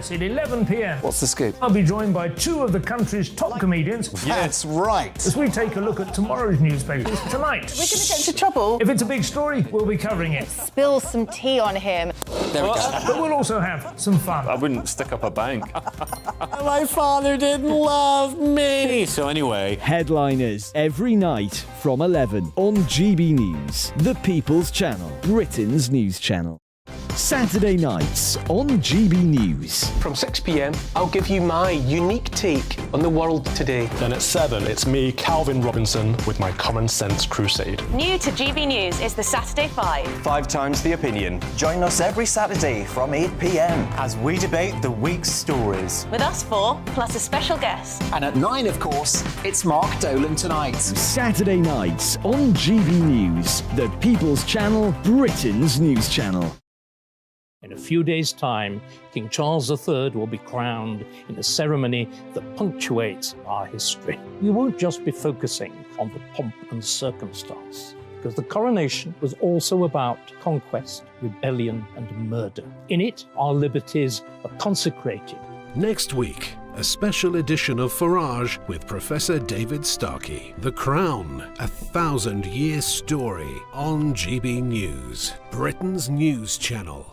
Yes, at 11 p.m. What's the scoop? I'll be joined by two of the country's top comedians. That's right. As we take a look at tomorrow's newspapers tonight. We're going to get into trouble. If it's a big story, we'll be covering it. Spill some tea on him. There we go. But we'll also have some fun. I wouldn't stick up a bank. My father didn't love me. So anyway, Headliners every night from 11 on GB News, the People's Channel, Britain's news channel. Saturday nights on GB News. From 6 p.m, I'll give you my unique take on the world today. Then at 7, it's me, Calvin Robinson, with my Common Sense Crusade. New to GB News is the Saturday 5. 5 times the opinion. Join us every Saturday from 8 p.m. as we debate the week's stories. With us 4, plus a special guest. And at 9, of course, it's Mark Dolan Tonight. Saturday nights on GB News, the People's Channel, Britain's news channel. In a few days' time, King Charles III will be crowned in a ceremony that punctuates our history. We won't just be focusing on the pomp and circumstance, because the coronation was also about conquest, rebellion, and murder. In it, our liberties are consecrated. Next week, a special edition of Farage with Professor David Starkey. The Crown, a 1,000-year story on GB News, Britain's news channel.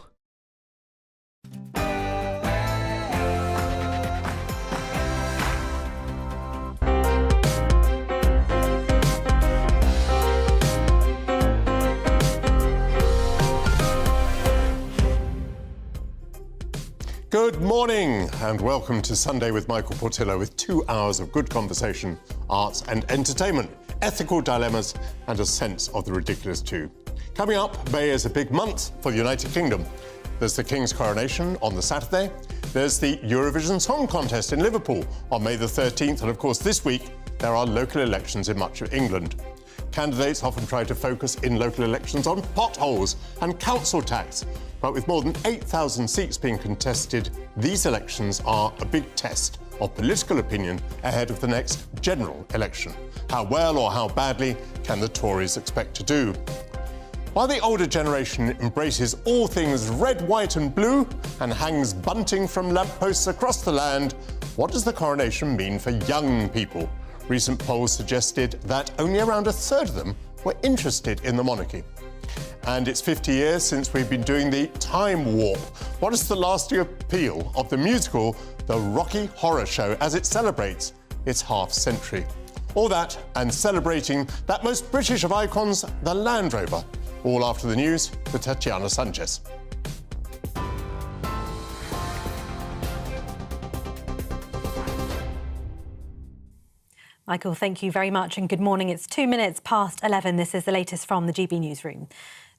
Good morning and welcome to Sunday with Michael Portillo, with 2 hours of good conversation, arts and entertainment, ethical dilemmas and a sense of the ridiculous too. Coming up, May is a big month for the United Kingdom. There's the King's coronation on the Saturday. There's the Eurovision Song Contest in Liverpool on May the 13th. And of course, this week, there are local elections in much of England. Candidates often try to focus in local elections on potholes and council tax. But with more than 8,000 seats being contested, these elections are a big test of political opinion ahead of the next general election. How well or how badly can the Tories expect to do? While the older generation embraces all things red, white and blue and hangs bunting from lampposts across the land, what does the coronation mean for young people? Recent polls suggested that only around a third of them were interested in the monarchy. And it's 50 years since we've been doing the Time Warp. What is the lasting appeal of the musical The Rocky Horror Show as it celebrates its half-century? All that and celebrating that most British of icons, the Land Rover. All after the news with Tatiana Sanchez. Michael, thank you very much and good morning. It's 2 minutes past 11. This is the latest from the GB Newsroom.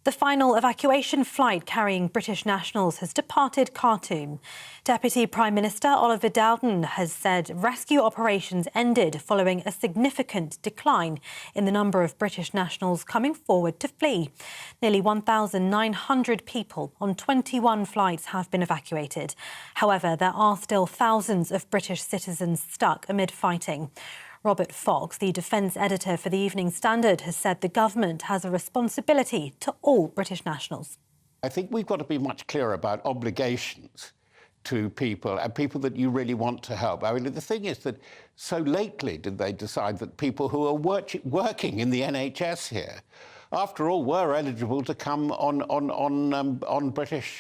The final evacuation flight carrying British nationals has departed Khartoum. Deputy Prime Minister Oliver Dowden has said rescue operations ended following a significant decline in the number of British nationals coming forward to flee. Nearly 1,900 people on 21 flights have been evacuated. However, there are still thousands of British citizens stuck amid fighting. Robert Fox, the defence editor for the Evening Standard, has said the government has a responsibility to all British nationals. I think we've got to be much clearer about obligations to people and people that you really want to help. I mean, the thing is that so lately did they decide that people who are working in the NHS here, after all, were eligible to come on British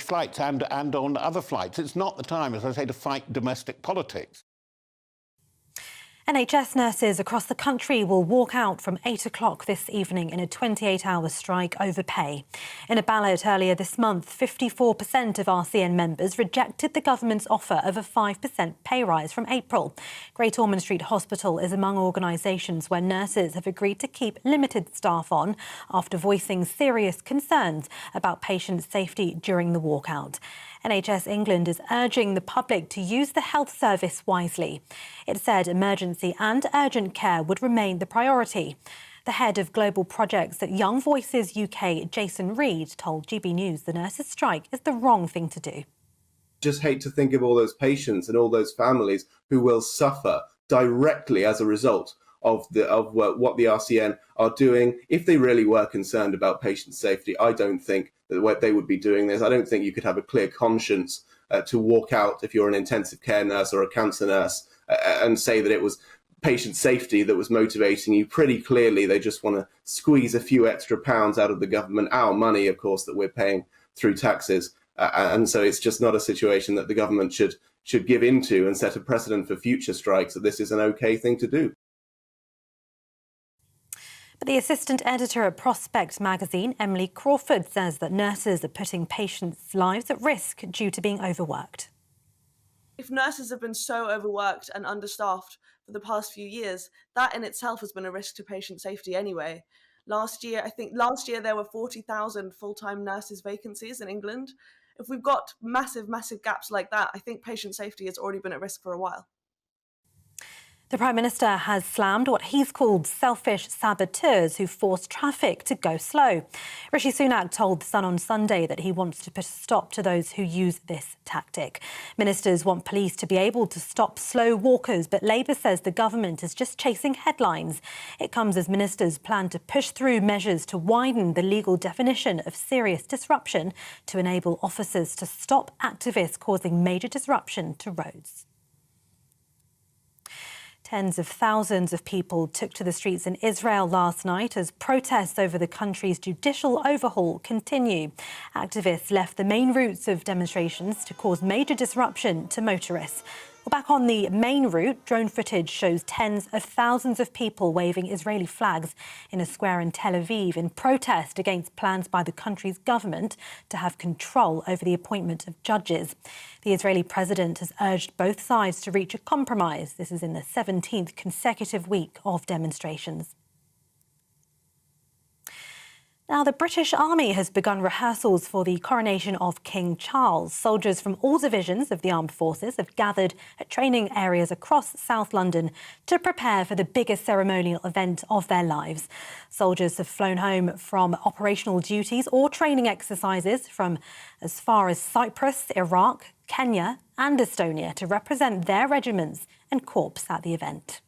flights and on other flights. It's not the time, as I say, to fight domestic politics. NHS nurses across the country will walk out from 8 o'clock this evening in a 28-hour strike over pay. In a ballot earlier this month, 54% of RCN members rejected the government's offer of a 5% pay rise from April. Great Ormond Street Hospital is among organisations where nurses have agreed to keep limited staff on after voicing serious concerns about patient safety during the walkout. NHS England is urging the public to use the health service wisely. It said emergency and urgent care would remain the priority. The head of global projects at Young Voices UK, Jason Reed, told GB News the nurses' strike is the wrong thing to do. Just hate to think of all those patients and all those families who will suffer directly as a result of what the RCN are doing. If they really were concerned about patient safety, I don't think that they would be doing this. I don't think you could have a clear conscience to walk out if you're an intensive care nurse or a cancer nurse and say that it was patient safety that was motivating you. Pretty clearly, they just want to squeeze a few extra pounds out of the government, our money, of course, that we're paying through taxes. And so it's just not a situation that the government should give into and set a precedent for future strikes, that this is an okay thing to do. But the assistant editor at Prospect magazine, Emily Crawford, says that nurses are putting patients' lives at risk due to being overworked. If nurses have been so overworked and understaffed for the past few years, that in itself has been a risk to patient safety anyway. Last year there were 40,000 full-time nurses vacancies in England. If we've got massive gaps like that, I think patient safety has already been at risk for a while. The Prime Minister has slammed what he's called selfish saboteurs who force traffic to go slow. Rishi Sunak told The Sun on Sunday that he wants to put a stop to those who use this tactic. Ministers want police to be able to stop slow walkers, but Labour says the government is just chasing headlines. It comes as ministers plan to push through measures to widen the legal definition of serious disruption to enable officers to stop activists causing major disruption to roads. Tens of thousands of people took to the streets in Israel last night as protests over the country's judicial overhaul continue. Activists left the main routes of demonstrations to cause major disruption to motorists. Well, back on the main route, drone footage shows tens of thousands of people waving Israeli flags in a square in Tel Aviv in protest against plans by the country's government to have control over the appointment of judges. The Israeli president has urged both sides to reach a compromise. This is in the 17th consecutive week of demonstrations. Now, the British Army has begun rehearsals for the coronation of King Charles. Soldiers from all divisions of the armed forces have gathered at training areas across South London to prepare for the biggest ceremonial event of their lives. Soldiers have flown home from operational duties or training exercises from as far as Cyprus, Iraq, Kenya and Estonia to represent their regiments and corps at the event.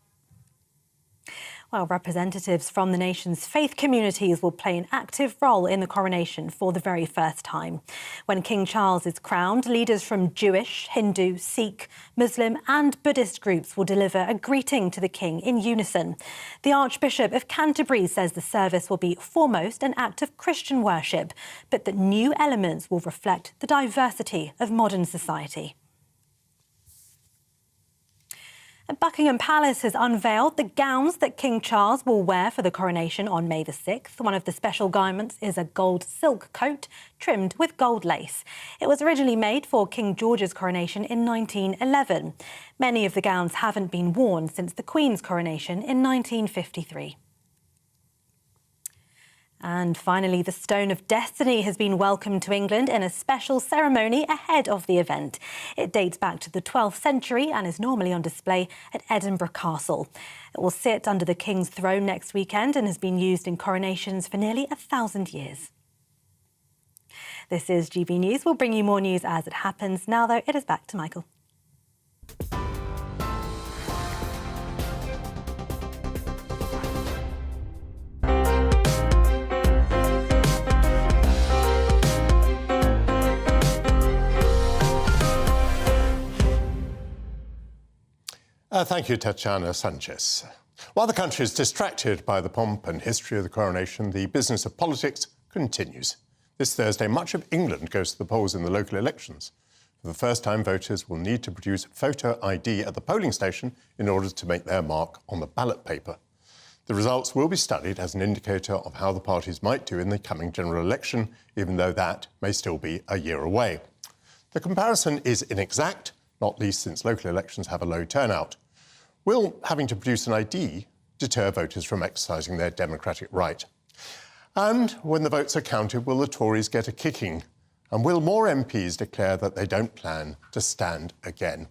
Well, representatives from the nation's faith communities will play an active role in the coronation for the very first time. When King Charles is crowned, leaders from Jewish, Hindu, Sikh, Muslim and Buddhist groups will deliver a greeting to the king in unison. The Archbishop of Canterbury says the service will be foremost an act of Christian worship, but that new elements will reflect the diversity of modern society. Buckingham Palace has unveiled the gowns that King Charles will wear for the coronation on May the 6th. One of the special garments is a gold silk coat trimmed with gold lace. It was originally made for King George's coronation in 1911. Many of the gowns haven't been worn since the Queen's coronation in 1953. And finally, the Stone of Destiny has been welcomed to England in a special ceremony ahead of the event. It dates back to the 12th century and is normally on display at Edinburgh Castle. It will sit under the King's throne next weekend and has been used in coronations for nearly 1,000 years. This is GB News. We'll bring you more news as it happens. Now, though, it is back to Michael. Thank you, Tatiana Sanchez. While the country is distracted by the pomp and history of the coronation, the business of politics continues. This Thursday, much of England goes to the polls in the local elections. For the first time, voters will need to produce photo ID at the polling station in order to make their mark on the ballot paper. The results will be studied as an indicator of how the parties might do in the coming general election, even though that may still be a year away. The comparison is inexact, not least since local elections have a low turnout. Will having to produce an ID deter voters from exercising their democratic right? And when the votes are counted, will the Tories get a kicking? And will more MPs declare that they don't plan to stand again?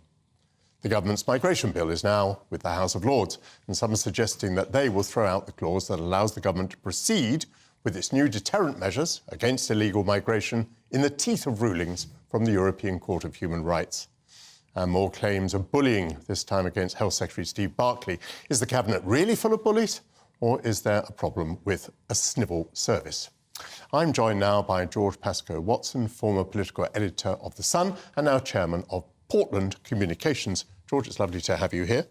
The government's migration bill is now with the House of Lords, and some are suggesting that they will throw out the clause that allows the government to proceed with its new deterrent measures against illegal migration in the teeth of rulings from the European Court of Human Rights. And more claims of bullying, this time against Health Secretary Steve Barclay. Is the Cabinet really full of bullies, or is there a problem with a civil service? I'm joined now by George Pascoe-Watson, former political editor of The Sun and now chairman of Portland Communications. George, it's lovely to have you here.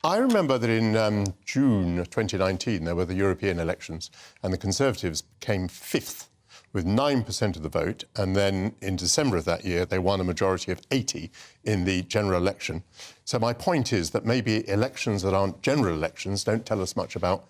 I remember that in June 2019 there were the European elections and the Conservatives came fifth with 9% of the vote, and then in December of that year they won a majority of 80 in the general election. So my point is that maybe elections that aren't general elections don't tell us much about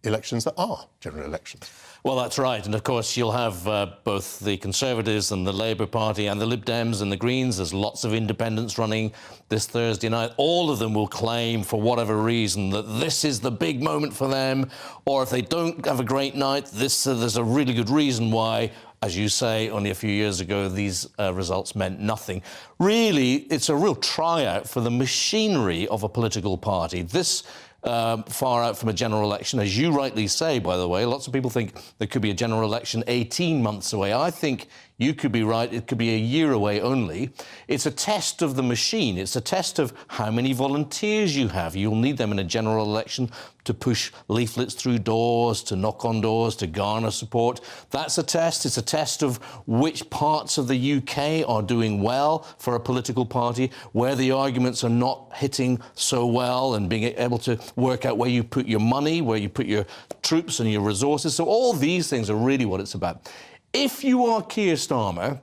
elections that are general elections. Well, that's right. And of course, you'll have both the Conservatives and the Labour Party and the Lib Dems and the Greens. There's lots of independents running this Thursday night. All of them will claim, for whatever reason, that this is the big moment for them. Or if they don't have a great night, there's a really good reason why. As you say, only a few years ago, these results meant nothing. Really, it's a real tryout for the machinery of a political party. This far out from a general election, as you rightly say, by the way, lots of people think there could be a general election 18 months away. I think you could be right. It could be a year away only. It's a test of the machine. It's a test of how many volunteers you have. You'll need them in a general election to push leaflets through doors, to knock on doors, to garner support. That's a test. It's a test of which parts of the UK are doing well for a political party, where the arguments are not hitting so well, and being able to work out where you put your money, where you put your troops and your resources. So all these things are really what it's about. If you are Keir Starmer,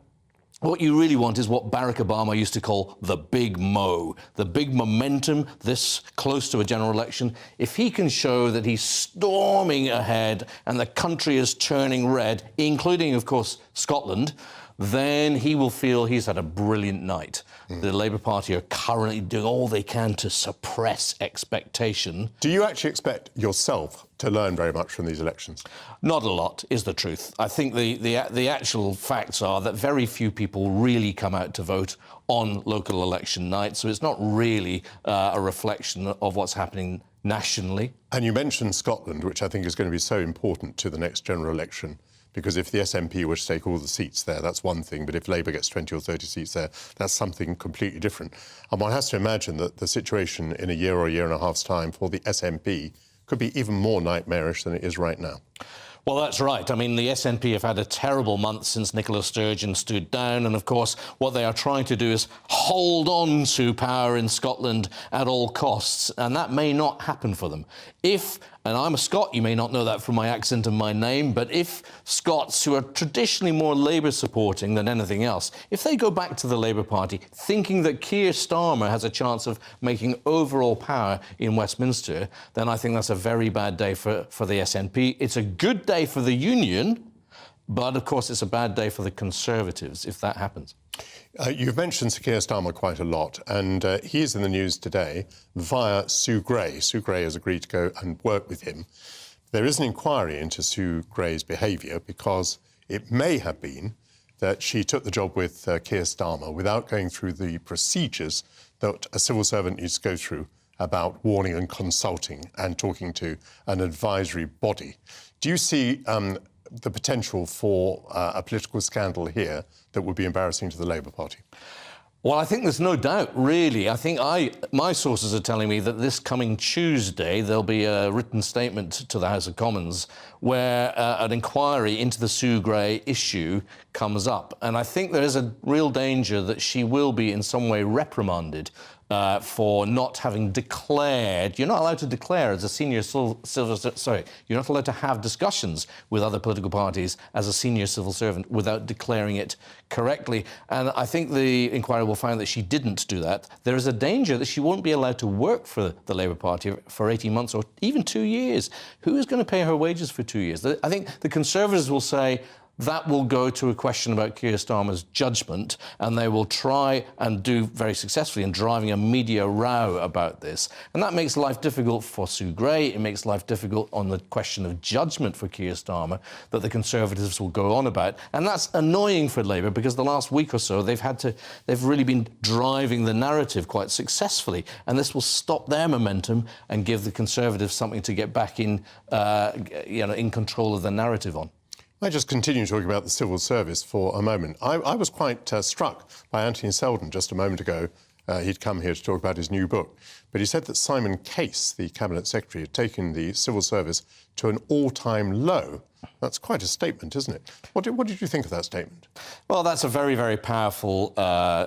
what you really want is what Barack Obama used to call the big mo, the big momentum this close to a general election. If he can show that he's storming ahead and the country is turning red, including, of course, Scotland, then he will feel he's had a brilliant night. The Labour Party are currently doing all they can to suppress expectation. Do you actually expect yourself to learn very much from these elections? Not a lot, is the truth. I think the actual facts are that very few people really come out to vote on local election night, so it's not really a reflection of what's happening nationally. And you mentioned Scotland, which I think is going to be so important to the next general election. Because if the SNP were to take all the seats there, that's one thing. But if Labour gets 20 or 30 seats there, that's something completely different. And one has to imagine that the situation in a year or a year and a half's time for the SNP could be even more nightmarish than it is right now. Well, that's right. I mean, the SNP have had a terrible month since Nicola Sturgeon stood down. And, of course, what they are trying to do is hold on to power in Scotland at all costs. And that may not happen for them. If, and I'm a Scot, you may not know that from my accent and my name, but if Scots, who are traditionally more Labour supporting than anything else, if they go back to the Labour Party thinking that Keir Starmer has a chance of making overall power in Westminster, then I think that's a very bad day for the SNP. It's a good day for the Union, but of course it's a bad day for the Conservatives if that happens. You've mentioned Sir Keir Starmer quite a lot, and he is in the news today via Sue Gray. Sue Gray has agreed to go and work with him. There is an inquiry into Sue Gray's behaviour because it may have been that she took the job with Keir Starmer without going through the procedures that a civil servant needs to go through about warning and consulting and talking to an advisory body. Do you see the potential for a political scandal here that would be embarrassing to the Labour Party? Well, I think there's no doubt, really. I think my sources are telling me that this coming Tuesday there'll be a written statement to the House of Commons where an inquiry into the Sue Gray issue comes up. And I think there is a real danger that she will be in some way reprimanded for not having declared. You're not allowed to declare as a senior you're not allowed to have discussions with other political parties as a senior civil servant without declaring it correctly. And I think the inquiry will find that she didn't do that. There is a danger that she won't be allowed to work for the Labour Party for 18 months or even 2 years. Who is going to pay her wages for 2 years? I think the Conservatives will say that will go to a question about Keir Starmer's judgment, and they will try and do very successfully in driving a media row about this. And that makes life difficult for Sue Gray. It makes life difficult on the question of judgment for Keir Starmer that the Conservatives will go on about. And that's annoying for Labour because the last week or so they've really been driving the narrative quite successfully. And this will stop their momentum and give the Conservatives something to get back in control of the narrative on. I just continue talking about the civil service for a moment. I was quite struck by Anthony Seldon just a moment ago he'd come here to talk about his new book. But he said that Simon Case, the Cabinet Secretary, had taken the civil service to an all-time low. That's quite a statement, isn't it? What did you think of that statement? Well, that's a very, very powerful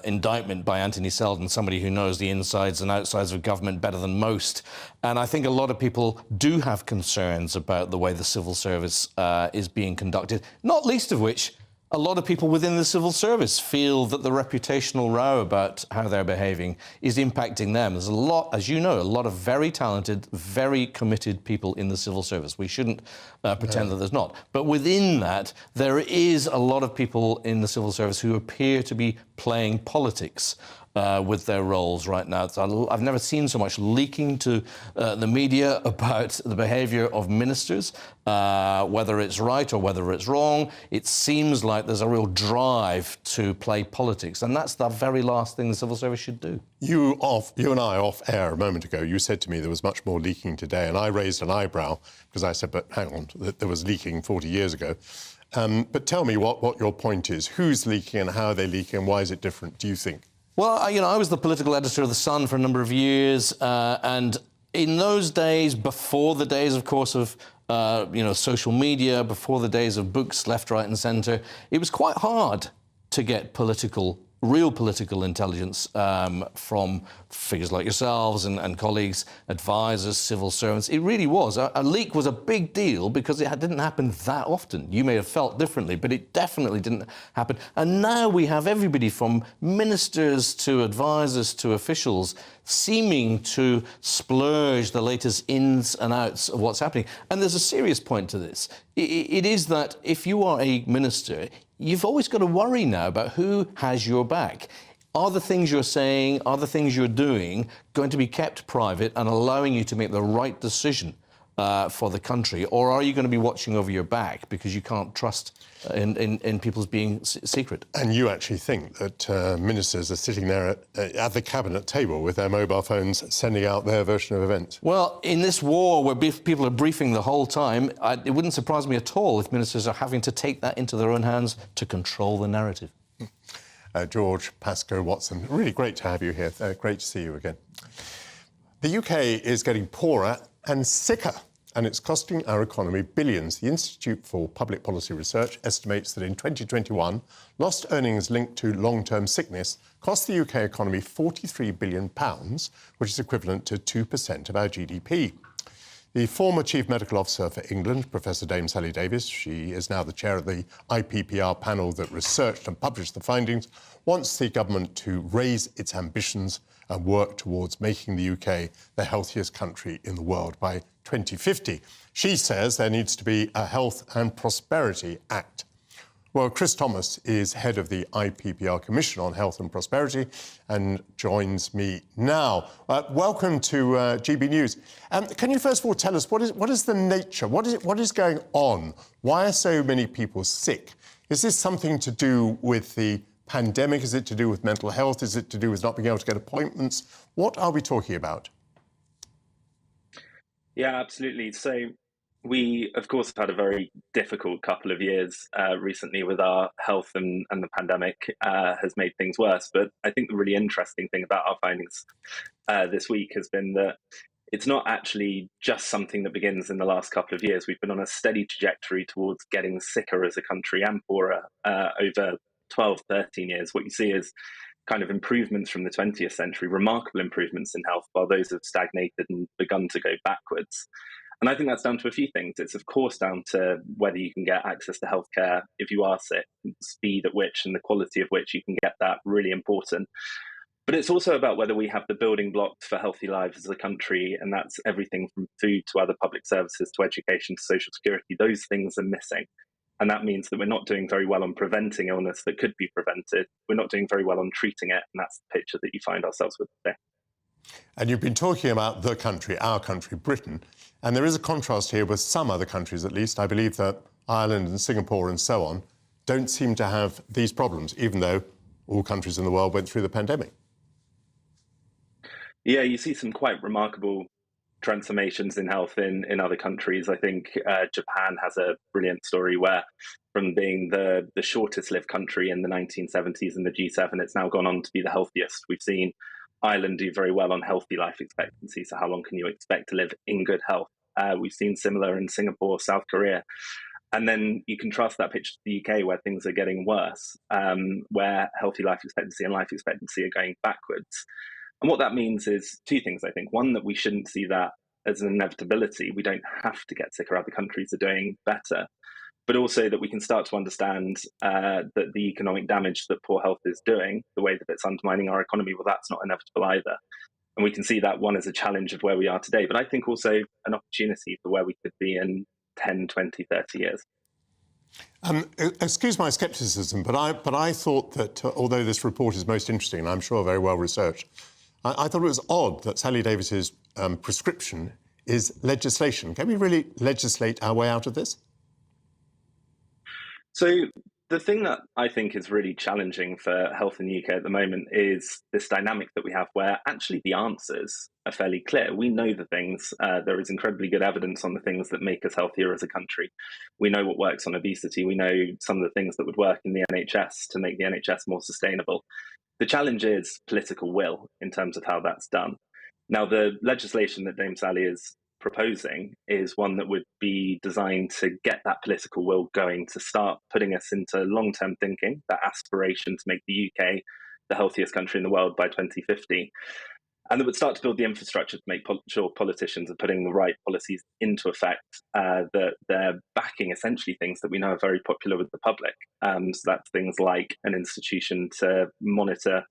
indictment by Anthony Seldon, somebody who knows the insides and outsides of government better than most. And I think a lot of people do have concerns about the way the civil service is being conducted, not least of which a lot of people within the civil service feel that the reputational row about how they're behaving is impacting them. There's a lot, as you know, a lot of very talented, very committed people in the civil service. We shouldn't pretend that there's not. But within that, there is a lot of people in the civil service who appear to be playing politics with their roles right now. So I've never seen so much leaking to the media about the behaviour of ministers, whether it's right or whether it's wrong. It seems like there's a real drive to play politics, and that's the very last thing the civil service should do. You and I off air a moment ago, you said to me there was much more leaking today, and I raised an eyebrow because I said, but hang on, that there was leaking 40 years ago. But tell me what your point is. Who's leaking and how are they leaking and why is it different, do you think? Well, I was the political editor of The Sun for a number of years, and in those days, before the days, of course, of social media, before the days of books left, right and centre, it was quite hard to get real political intelligence from figures like yourselves and colleagues, advisors, civil servants. It really was. A leak was a big deal because it didn't happen that often. You may have felt differently, but it definitely didn't happen. And now we have everybody from ministers to advisors to officials seeming to splurge the latest ins and outs of what's happening. And there's a serious point to this. It is that if you are a minister, you've always got to worry now about who has your back. Are the things you're saying, are the things you're doing going to be kept private and allowing you to make the right decision for the country? Or are you going to be watching over your back because you can't trust in people's being secret? And you actually think that ministers are sitting there at the cabinet table with their mobile phones sending out their version of events? Well, in this war where people are briefing the whole time, it wouldn't surprise me at all if ministers are having to take that into their own hands to control the narrative. George Pascoe-Watson, really great to have you here. Great to see you again. The UK is getting poorer and sicker, and it's costing our economy billions. The Institute for Public Policy Research estimates that in 2021, lost earnings linked to long-term sickness cost the UK economy £43 billion, which is equivalent to 2% of our GDP. The former Chief Medical Officer for England, Professor Dame Sally Davies, she is now the chair of the IPPR panel that researched and published the findings, wants the government to raise its ambitions and work towards making the UK the healthiest country in the world by 2050. She says there needs to be a Health and Prosperity Act. Well, Chris Thomas is head of the IPPR Commission on Health and Prosperity and joins me now. Welcome to GB News. Can you first of all tell us what is the nature, what is going on? Why are so many people sick? Is this something to do with the pandemic? Is it to do with mental health? Is it to do with not being able to get appointments? What are we talking about? Yeah, absolutely. So we, of course, have had a very difficult couple of years recently with our health, and the pandemic has made things worse. But I think the really interesting thing about our findings this week has been that it's not actually just something that begins in the last couple of years. We've been on a steady trajectory towards getting sicker as a country and poorer over 12, 13 years. What you see is kind of improvements from the 20th century, remarkable improvements in health, while those have stagnated and begun to go backwards. And I think that's down to a few things. It's, of course, down to whether you can get access to healthcare if you are sick, the speed at which and the quality of which you can get that, really important. But it's also about whether we have the building blocks for healthy lives as a country, and that's everything from food to other public services to education to social security. Those things are missing. And that means that we're not doing very well on preventing illness that could be prevented. We're not doing very well on treating it, and that's the picture that you find ourselves with today. And you've been talking about the country, our country, Britain, and there is a contrast here with some other countries, at least. I believe that Ireland and Singapore and so on don't seem to have these problems, even though all countries in the world went through the pandemic. Yeah, you see some quite remarkable transformations in health in other countries. I think Japan has a brilliant story where, from being the shortest lived country in the 1970s in the G7, it's now gone on to be the healthiest. We've seen Ireland do very well on healthy life expectancy. So how long can you expect to live in good health? We've seen similar in Singapore, South Korea. And then you contrast that picture to the UK, where things are getting worse, where healthy life expectancy and life expectancy are going backwards. And what that means is two things, I think. One, that we shouldn't see that as an inevitability. We don't have to get sicker. Other countries are doing better. But also that we can start to understand that the economic damage that poor health is doing, the way that it's undermining our economy, well, that's not inevitable either. And we can see that, one, as a challenge of where we are today, but I think also an opportunity for where we could be in 10, 20, 30 years. Excuse my scepticism, but I thought that although this report is most interesting, and I'm sure very well researched, I thought it was odd that Sally Davis's prescription is legislation. Can we really legislate our way out of this? So the thing that I think is really challenging for health in the UK at the moment is this dynamic that we have where actually the answers are fairly clear. We know the things. There is incredibly good evidence on the things that make us healthier as a country. We know what works on obesity. We know some of the things that would work in the NHS to make the NHS more sustainable. The challenge is political will in terms of how that's done. Now, the legislation that Dame Sally is proposing is one that would be designed to get that political will going, to start putting us into long-term thinking, that aspiration to make the UK the healthiest country in the world by 2050. And that would start to build the infrastructure to make sure politicians are putting the right policies into effect, that they're backing essentially things that we know are very popular with the public. So that's things like an institution to monitor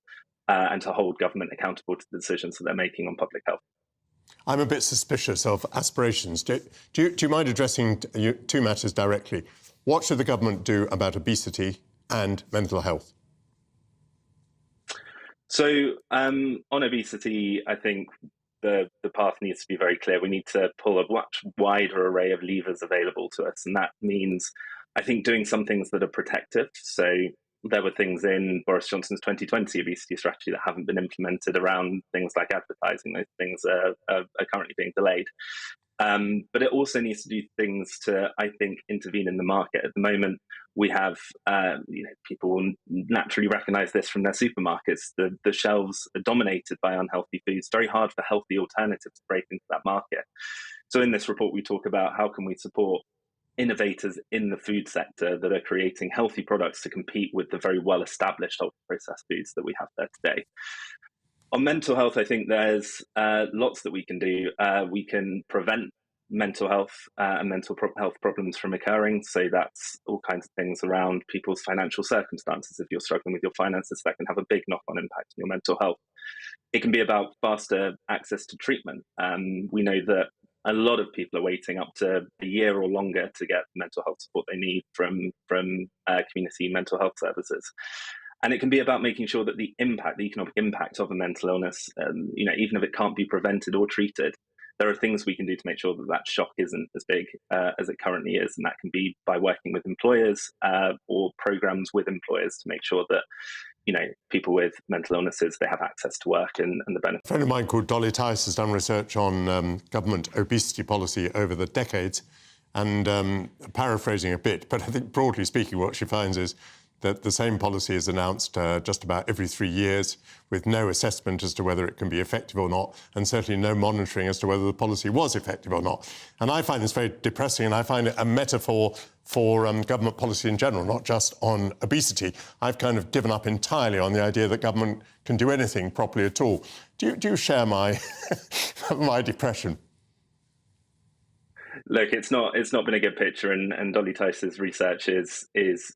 and to hold government accountable to the decisions that they're making on public health. I'm a bit suspicious of aspirations. Do you mind addressing two matters directly? What should the government do about obesity and mental health? So on obesity, I think the path needs to be very clear. We need to pull a much wider array of levers available to us. And that means, I think, doing some things that are protective. So there were things in Boris Johnson's 2020 obesity strategy that haven't been implemented around things like advertising. Those things are currently being delayed. But it also needs to do things to, I think, intervene in the market. At the moment, we have, people will naturally recognise this from their supermarkets. The shelves are dominated by unhealthy foods. It's very hard for healthy alternatives to break into that market. So in this report, we talk about how can we support innovators in the food sector that are creating healthy products to compete with the very well-established ultra-processed foods that we have there today. On mental health, I think there's lots that we can do. We can prevent mental health and mental health problems from occurring. So that's all kinds of things around people's financial circumstances. If you're struggling with your finances, that can have a big knock-on impact on your mental health. It can be about faster access to treatment. We know that a lot of people are waiting up to a year or longer to get the mental health support they need from community mental health services. And it can be about making sure that the economic impact of a mental illness, even if it can't be prevented or treated, there are things we can do to make sure that that shock isn't as big as it currently is. And that can be by working with employers or programs with employers to make sure that people with mental illnesses, they have access to work and the benefits. A friend of mine called Dolly Tice has done research on government obesity policy over the decades, and paraphrasing a bit, but I think broadly speaking what she finds is that the same policy is announced just about every 3 years with no assessment as to whether it can be effective or not, and certainly no monitoring as to whether the policy was effective or not. And I find this very depressing, and I find it a metaphor for government policy in general, not just on obesity. I've kind of given up entirely on the idea that government can do anything properly at all. Do you share my, my depression? Look, it's not been a good picture, and Dolly Tice's research is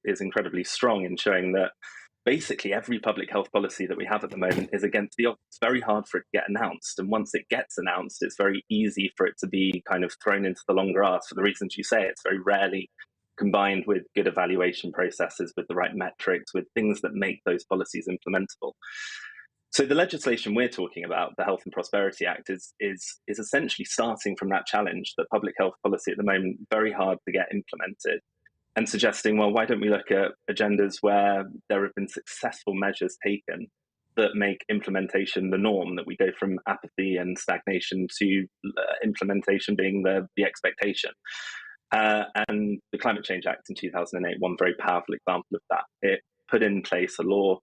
incredibly strong in showing that basically every public health policy that we have at the moment is against the odds. It's very hard for it to get announced, and once it gets announced, it's very easy for it to be kind of thrown into the long grass for the reasons you say. It's very rarely combined with good evaluation processes, with the right metrics, with things that make those policies implementable. So the legislation we're talking about, the Health and Prosperity Act, is essentially starting from that challenge that public health policy at the moment very hard to get implemented, and suggesting, well, why don't we look at agendas where there have been successful measures taken that make implementation the norm, that we go from apathy and stagnation to implementation being the expectation. And the Climate Change Act in 2008, one very powerful example of that. It put in place a law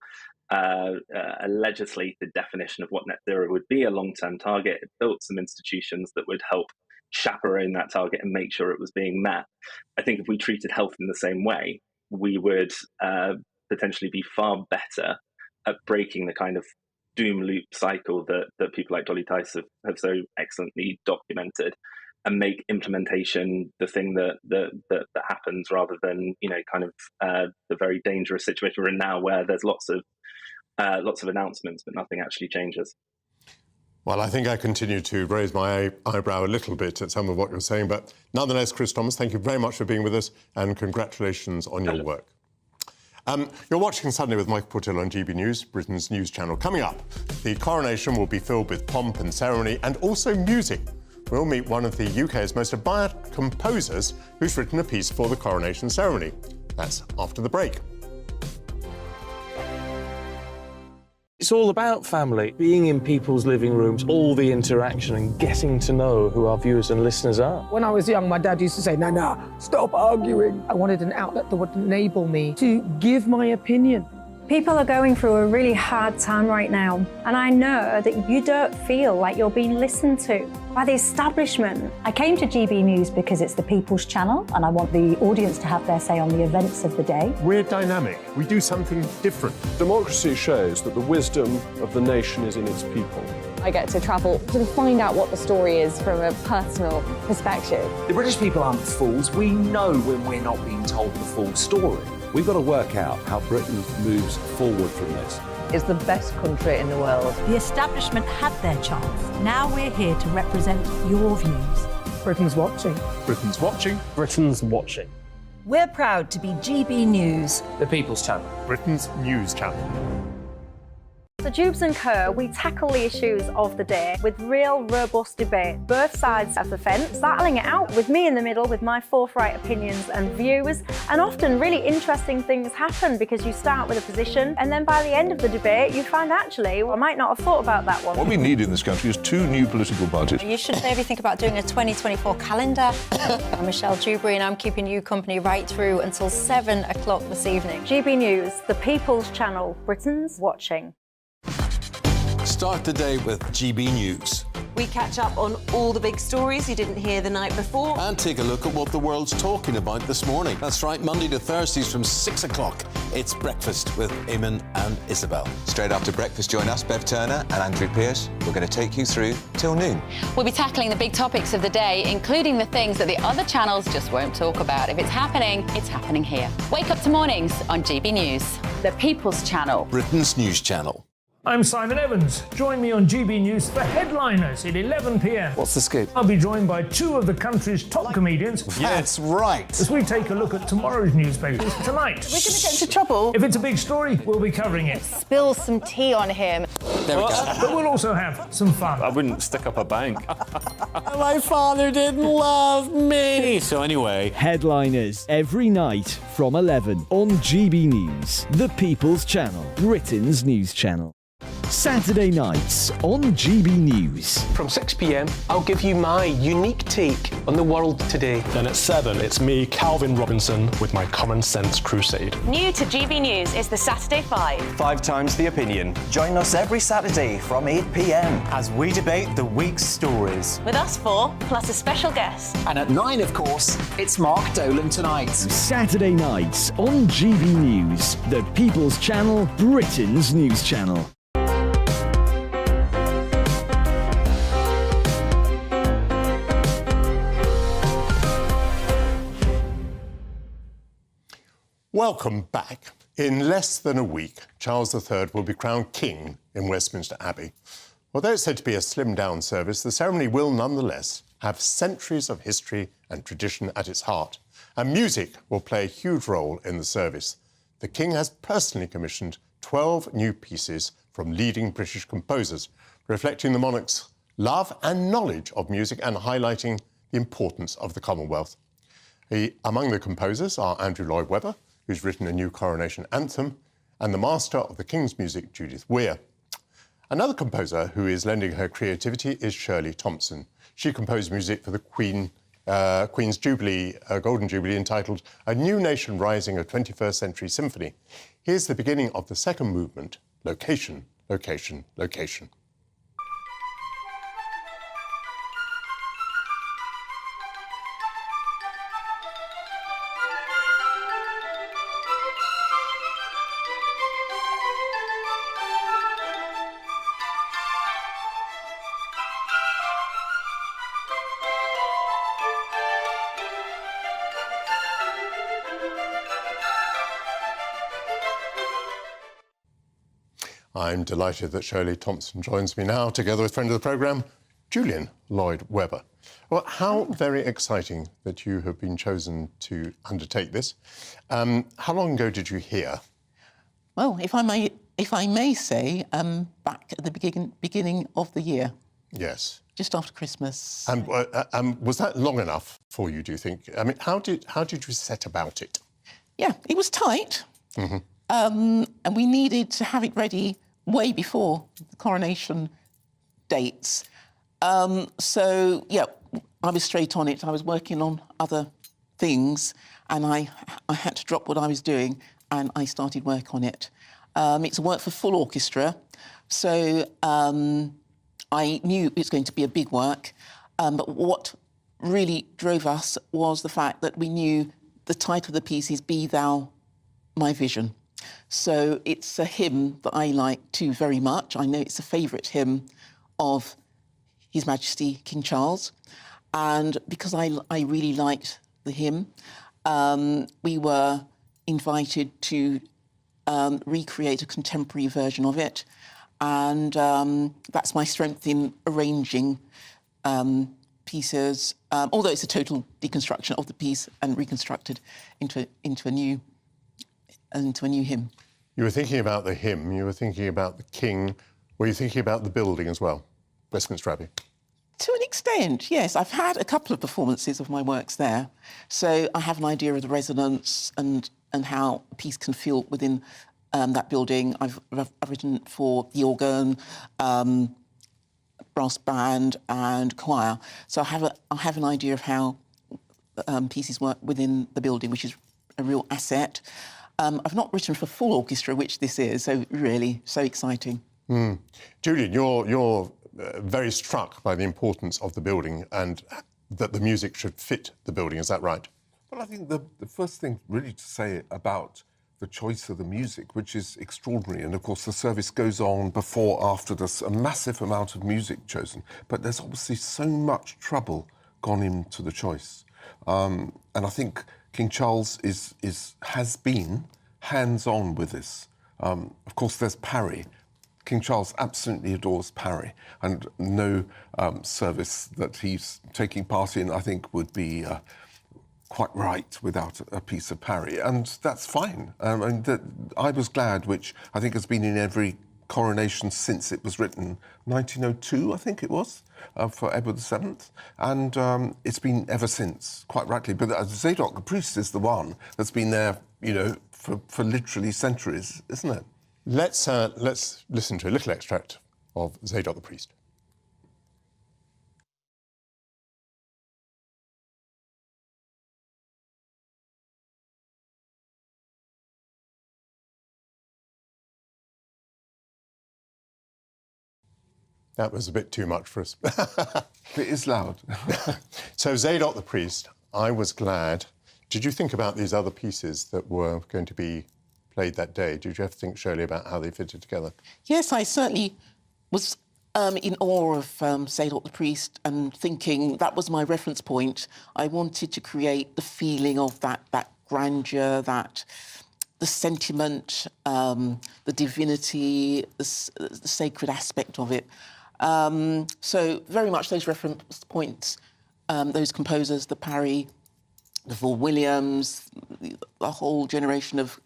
a legislated definition of what net zero would be, a long-term target. It built some institutions that would help chaperone that target and make sure it was being met. I think if we treated health in the same way, we would potentially be far better at breaking the kind of doom loop cycle that people like Dolly Tice have so excellently documented, and make implementation the thing that happens, rather than kind of the very dangerous situation we're in now, where there's lots of announcements but nothing actually changes. Well, I think I continue to raise my eyebrow a little bit at some of what you're saying, but nonetheless, Chris Thomas, thank you very much for being with us, and congratulations on your work. You're watching Sunday with Michael Portillo on GB News, Britain's news channel. Coming up, the coronation will be filled with pomp and ceremony and also music. We'll meet one of the UK's most admired composers who's written a piece for the coronation ceremony. That's after the break. It's all about family, being in people's living rooms, all the interaction and getting to know who our viewers and listeners are. When I was young, my dad used to say, "Nana, stop arguing." I wanted an outlet that would enable me to give my opinion. People are going through a really hard time right now, and I know that you don't feel like you're being listened to by the establishment. I came to GB News because it's the People's Channel, and I want the audience to have their say on the events of the day. We're dynamic. We do something different. Democracy shows that the wisdom of the nation is in its people. I get to travel to find out what the story is from a personal perspective. The British people aren't fools. We know when we're not being told the full story. We've got to work out how Britain moves forward from this. It's the best country in the world. The establishment had their chance. Now we're here to represent your views. Britain's watching. Britain's watching. Britain's watching. We're proud to be GB News. The People's Channel. Britain's news channel. So Jubes & Co, we tackle the issues of the day with real robust debate, both sides of the fence, battling it out with me in the middle with my forthright opinions and views. And often really interesting things happen because you start with a position and then by the end of the debate you find actually, well, I might not have thought about that one. What we need in this country is 2 new political parties. You should maybe think about doing a 2024 calendar. I'm Michelle Dewberry and I'm keeping you company right through until 7 o'clock this evening. GB News, the People's Channel, Britain's watching. Start the day with GB News. We catch up on all the big stories you didn't hear the night before. And take a look at what the world's talking about this morning. That's right, Monday to Thursdays from 6 o'clock. It's Breakfast with Eamon and Isabel. Straight after breakfast, join us, Bev Turner and Andrew Pearce. We're going to take you through till noon. We'll be tackling the big topics of the day, including the things that the other channels just won't talk about. If it's happening here. Wake up to mornings on GB News, the People's Channel. Britain's news channel. I'm Simon Evans. Join me on GB News for Headliners at 11 p.m. What's the scoop? I'll be joined by 2 of the country's top comedians. That's right. As we take a look at tomorrow's newspapers tonight. We're going to get into trouble. If it's a big story, we'll be covering it. Spill some tea on him. There we go. But we'll also have some fun. I wouldn't stick up a bank. My father didn't love me. So anyway. Headliners every night from 11 on GB News, the People's Channel, Britain's news channel. Saturday nights on GB News. From 6 p.m, I'll give you my unique take on the world today. Then at 7, it's me, Calvin Robinson, with my Common Sense Crusade. New to GB News is the Saturday 5. 5 times the opinion. Join us every Saturday from 8 p.m. as we debate the week's stories. With us 4, plus a special guest. And at 9, of course, it's Mark Dolan Tonight. Saturday nights on GB News, the People's Channel, Britain's news channel. Welcome back. In less than a week, Charles III will be crowned King in Westminster Abbey. Although it's said to be a slimmed-down service, the ceremony will nonetheless have centuries of history and tradition at its heart, and music will play a huge role in the service. The King has personally commissioned 12 new pieces from leading British composers, reflecting the monarch's love and knowledge of music and highlighting the importance of the Commonwealth. Among the composers are Andrew Lloyd Webber, who's written a new coronation anthem, and the master of the King's music, Judith Weir. Another composer who is lending her creativity is Shirley Thompson. She composed music for the Queen's Jubilee, Golden Jubilee, entitled A New Nation Rising, a 21st Century Symphony. Here's the beginning of the second movement location, location, location. I'm delighted that Shirley Thompson joins me now, together with friend of the programme, Julian Lloyd-Webber. Well, how very exciting that you have been chosen to undertake this. How long ago did you hear? Well, if I may say, back at the beginning of the year. Yes. Just after Christmas. And was that long enough for you, do you think? I mean, how did you set about it? Yeah, it was tight. Mm-hmm. And we needed to have it ready way before the coronation dates. So, yeah, I was straight on it. I was working on other things and I had to drop what I was doing and I started work on it. It's a work for full orchestra, so I knew it was going to be a big work, but what really drove us was the fact that we knew the title of the piece is Be Thou My Vision. So it's a hymn that I like too very much. I know it's a favourite hymn of His Majesty King Charles. And because I really liked the hymn, we were invited to recreate a contemporary version of it. And that's my strength in arranging pieces, although it's a total deconstruction of the piece and reconstructed into a new hymn. You were thinking about the hymn, you were thinking about the king, were you thinking about the building as well, Westminster Abbey? To an extent, yes. I've had a couple of performances of my works there, so I have an idea of the resonance and how a piece can feel within that building. I've written for the organ, brass band and choir, so I have an idea of how pieces work within the building, which is a real asset. I've not written for full orchestra, which this is, so really, so exciting. Mm. Julian, you're very struck by the importance of the building and that the music should fit the building, is that right? Well, I think the first thing really to say about the choice of the music, which is extraordinary, and of course the service goes on before, after, there's a massive amount of music chosen, but there's obviously so much trouble gone into the choice. And I think King Charles has been hands-on with this. Of course, there's Parry. King Charles absolutely adores Parry, and no service that he's taking part in, I think, would be quite right without a piece of Parry, and that's fine. I was glad, which I think has been in every coronation since it was written, 1902, I think it was, for Edward VII, and it's been ever since, quite rightly. But Zadok the priest is the one that's been there, you know, for literally centuries, isn't it? Let's listen to a little extract of Zadok the priest. That was a bit too much for us. It is loud. So Zadok the priest, I was glad. Did you think about these other pieces that were going to be played that day? Did you ever think, Shirley, about how they fitted together? Yes, I certainly was in awe of Zadok the priest and thinking that was my reference point. I wanted to create the feeling of that grandeur, the sentiment, the divinity, the sacred aspect of it. So very much those reference points, those composers, the Parry, the Vaughan Williams, the whole generation of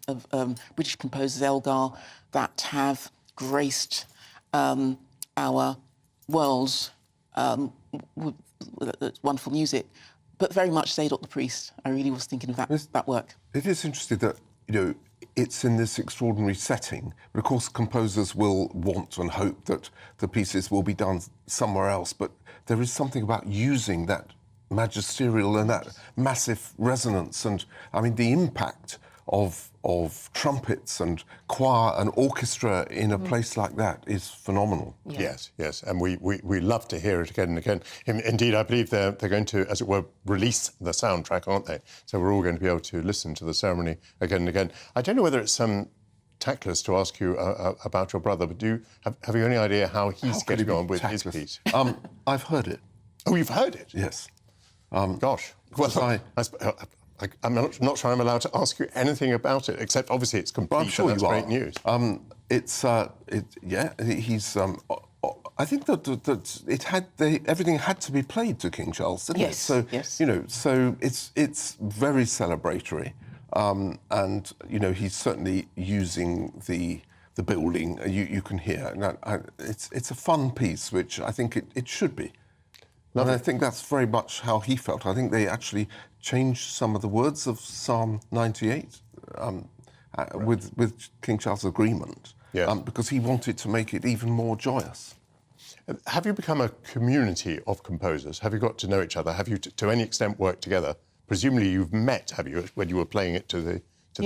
British composers, Elgar, that have graced our worlds with wonderful music. But very much Zadok the priest. I really was thinking of that work. It is interesting that, you know, it's in this extraordinary setting, but of course composers will want and hope that the pieces will be done somewhere else, but there is something about using that magisterial and that massive resonance, and I mean the impact of trumpets and choir and orchestra in a place like that is phenomenal. Yes, and we love to hear it again and again. Indeed, I believe they're going to, as it were, release the soundtrack, aren't they? So we're all going to be able to listen to the ceremony again and again. I don't know whether it's tactless to ask you about your brother, but have you any idea how he's getting on with his piece? I've heard it. Oh, you've heard it? Yes. Gosh. Well, I'm not sure I'm allowed to ask you anything about it, except obviously it's complete. I'm sure that's you are. Great news. He's. I think that everything had to be played to King Charles, didn't it? So so it's very celebratory, and he's certainly using the building. You can hear, and it's a fun piece, which I think it should be. And I think that's very much how he felt. I think they actually changed some of the words of Psalm 98 with King Charles' agreement, because he wanted to make it even more joyous. Have you become a community of composers? Have you got to know each other? Have you, to any extent, worked together? Presumably you've met, have you, when you were playing it to the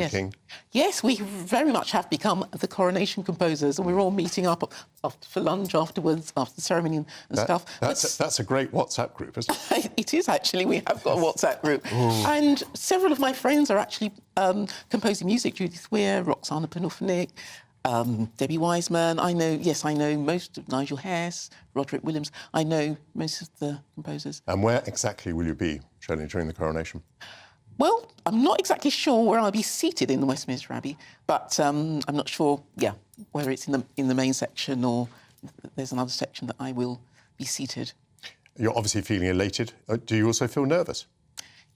King? Yes, we very much have become the coronation composers, and we're all meeting up for lunch afterwards, after the ceremony and stuff. That's a great WhatsApp group, isn't it? It is, actually. We have got a WhatsApp group. And several of my friends are actually composing music. Judith Weir, Roxana Panufnik, Debbie Wiseman. I know most of Nigel Hess, Roderick Williams. I know most of the composers. And where exactly will you be, Shirley, during the coronation? Well, I'm not exactly sure where I'll be seated in the Westminster Abbey, but I'm not sure, whether it's in the main section or there's another section that I will be seated. You're obviously feeling elated. Do you also feel nervous?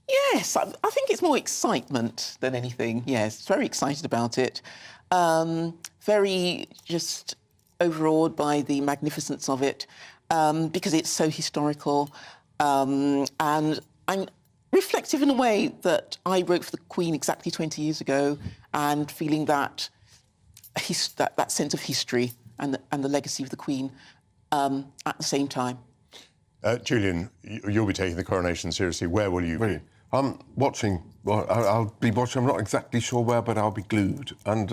Yes, I think it's more excitement than anything. Yes, very excited about it. Very just overawed by the magnificence of it, because it's so historical, and I'm reflective in a way that I wrote for the Queen exactly 20 years ago, and feeling that sense of history and the legacy of the Queen at the same time. Julian, you'll be taking the coronation seriously. Where will you be? I'm watching. Well, I'll be watching. I'm not exactly sure where, but I'll be glued. And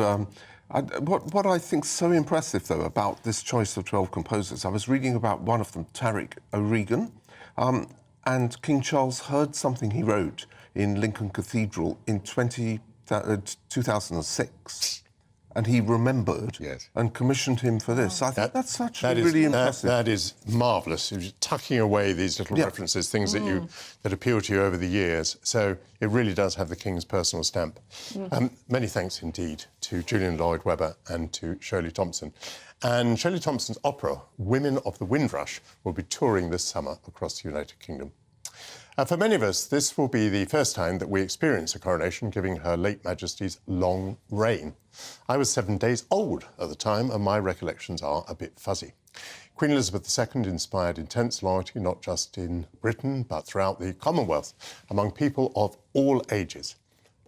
what I think's so impressive, though, about this choice of 12 composers, I was reading about one of them, Tariq O'Regan, and King Charles heard something he wrote in Lincoln Cathedral in 2006. And he remembered and commissioned him for this. I think that's actually really impressive. That is marvellous. You're just tucking away these little references, things that appeal to you over the years. So it really does have the King's personal stamp. Many thanks indeed to Julian Lloyd-Webber and to Shirley Thompson. And Shirley Thompson's opera, Women of the Windrush, will be touring this summer across the United Kingdom. For many of us, this will be the first time that we experience a coronation giving Her Late Majesty's long reign. I was 7 days old at the time, and my recollections are a bit fuzzy. Queen Elizabeth II inspired intense loyalty not just in Britain, but throughout the Commonwealth, among people of all ages.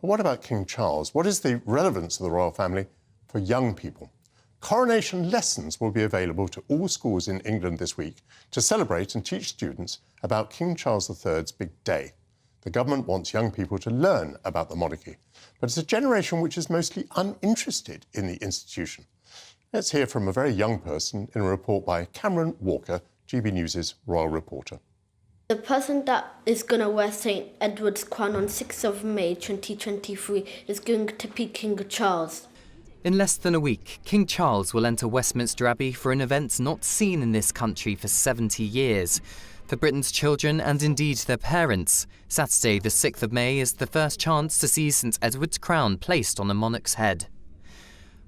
But what about King Charles? What is the relevance of the royal family for young people? Coronation lessons will be available to all schools in England this week to celebrate and teach students about King Charles III's big day. The government wants young people to learn about the monarchy, but it's a generation which is mostly uninterested in the institution. Let's hear from a very young person in a report by Cameron Walker, GB News' royal reporter. The person that is going to wear St. Edward's crown on 6th of May 2023 is going to be King Charles. In less than a week, King Charles will enter Westminster Abbey for an event not seen in this country for 70 years. For Britain's children and indeed their parents, Saturday the 6th of May is the first chance to see St Edward's crown placed on a monarch's head.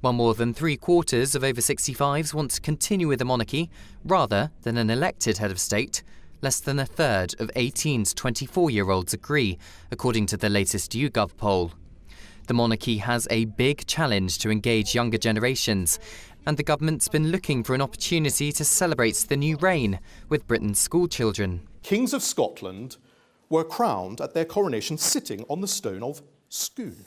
While more than 3/4 of over 65s want to continue with the monarchy, rather than an elected head of state, less than a third of 18 to 24-year-olds agree, according to the latest YouGov poll. The monarchy has a big challenge to engage younger generations, and the government's been looking for an opportunity to celebrate the new reign with Britain's schoolchildren. Kings of Scotland were crowned at their coronation sitting on the stone of Scone.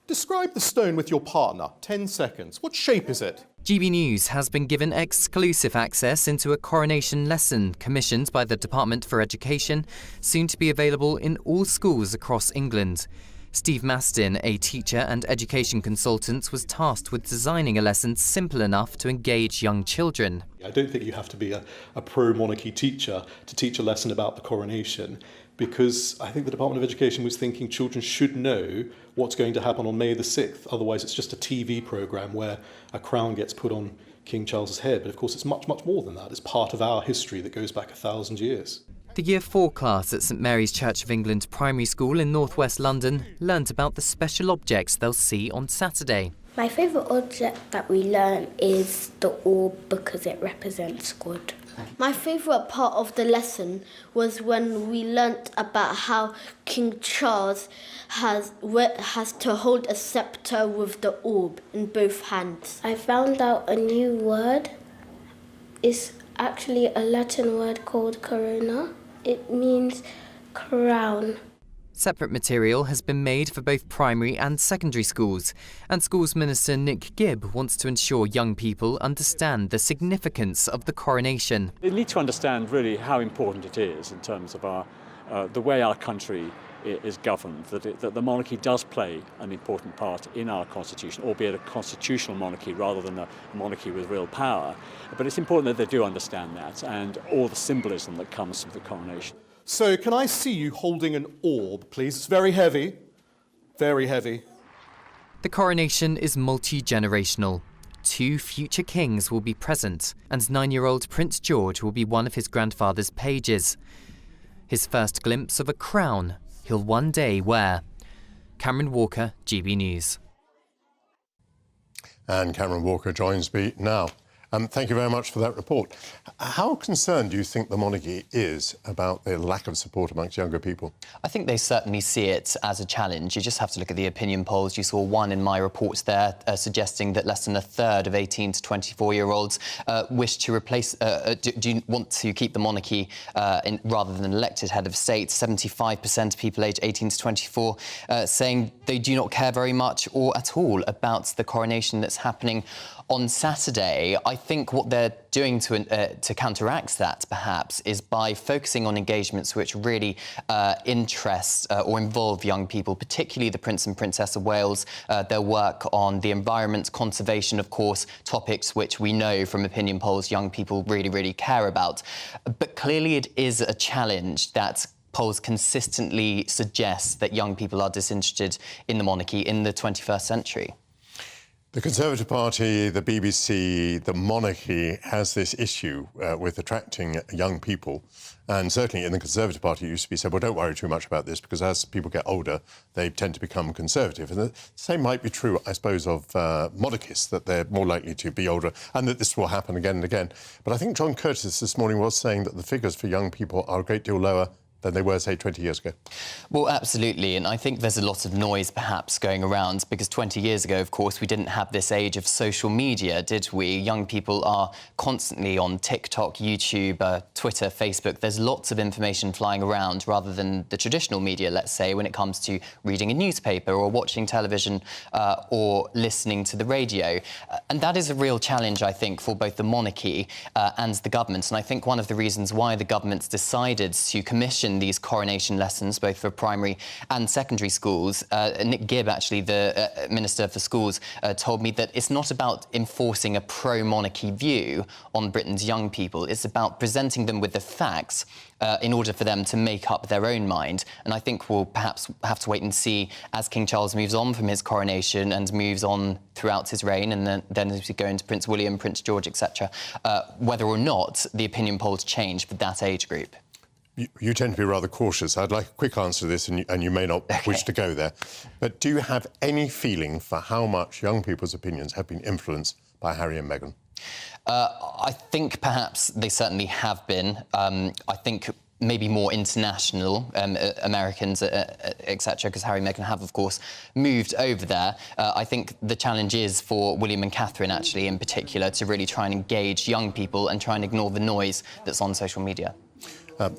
Describe the stone with your partner. 10 seconds. What shape is it? GB News has been given exclusive access into a coronation lesson commissioned by the Department for Education, soon to be available in all schools across England. Steve Mastin, a teacher and education consultant, was tasked with designing a lesson simple enough to engage young children. I don't think you have to be a pro-monarchy teacher to teach a lesson about the coronation, because I think the Department of Education was thinking children should know what's going to happen on May the 6th. Otherwise, it's just a TV programme where a crown gets put on King Charles's head. But of course, it's much, much more than that. It's part of our history that goes back 1,000 years. The Year 4 class at St Mary's Church of England Primary School in northwest London learnt about the special objects they'll see on Saturday. My favourite object that we learn is the orb because it represents good. My favourite part of the lesson was when we learnt about how King Charles has to hold a sceptre with the orb in both hands. I found out a new word. It's actually a Latin word called corona. It means crown. Separate material has been made for both primary and secondary schools, and Schools Minister Nick Gibb wants to ensure young people understand the significance of the coronation. They need to understand really how important it is in terms of the way our country is governed, that the monarchy does play an important part in our constitution, albeit a constitutional monarchy rather than a monarchy with real power. But it's important that they do understand that and all the symbolism that comes from the coronation. So can I see you holding an orb, please? It's very heavy. Very heavy. The coronation is multi-generational. 2 future kings will be present, and 9-year-old Prince George will be one of his grandfather's pages. His first glimpse of a crown he'll one day wear. Cameron Walker, GB News. And Cameron Walker joins me now. Thank you very much for that report. How concerned do you think the monarchy is about the lack of support amongst younger people? I think they certainly see it as a challenge. You just have to look at the opinion polls. You saw one in my reports there suggesting that less than a third of 18 to 24-year-olds wish to replace, do want to keep the monarchy rather than an elected head of state. 75% of people aged 18 to 24 saying they do not care very much or at all about the coronation that's happening on Saturday. I think what they're doing to counteract that, perhaps, is by focusing on engagements which really interest or involve young people, particularly the Prince and Princess of Wales, their work on the environment, conservation, of course, topics which we know from opinion polls young people really, really care about. But clearly it is a challenge that polls consistently suggest that young people are disinterested in the monarchy in the 21st century. The Conservative Party, the BBC, the monarchy has this issue with attracting young people. And certainly in the Conservative Party, it used to be said, well, don't worry too much about this, because as people get older, they tend to become conservative. And the same might be true, I suppose, of monarchists, that they're more likely to be older and that this will happen again and again. But I think John Curtis this morning was saying that the figures for young people are a great deal lower than they were, say, 20 years ago. Well, absolutely, and I think there's a lot of noise, perhaps, going around, because 20 years ago, of course, we didn't have this age of social media, did we? Young people are constantly on TikTok, YouTube, Twitter, Facebook. There's lots of information flying around, rather than the traditional media, let's say, when it comes to reading a newspaper or watching television or listening to the radio. And that is a real challenge, I think, for both the monarchy and the government. And I think one of the reasons why the government's decided to commission these coronation lessons, both for primary and secondary schools. Nick Gibb, actually, the Minister for Schools, told me that it's not about enforcing a pro-monarchy view on Britain's young people. It's about presenting them with the facts in order for them to make up their own mind. And I think we'll perhaps have to wait and see as King Charles moves on from his coronation and moves on throughout his reign, and then as we go into Prince William, Prince George, etc., whether or not the opinion polls change for that age group. You tend to be rather cautious. I'd like a quick answer to this, and you may not wish to go there. But do you have any feeling for how much young people's opinions have been influenced by Harry and Meghan? I think perhaps they certainly have been. I think maybe more international, Americans, etc., because Harry and Meghan have, of course, moved over there. I think the challenge is for William and Catherine, actually, in particular, to really try and engage young people and try and ignore the noise that's on social media.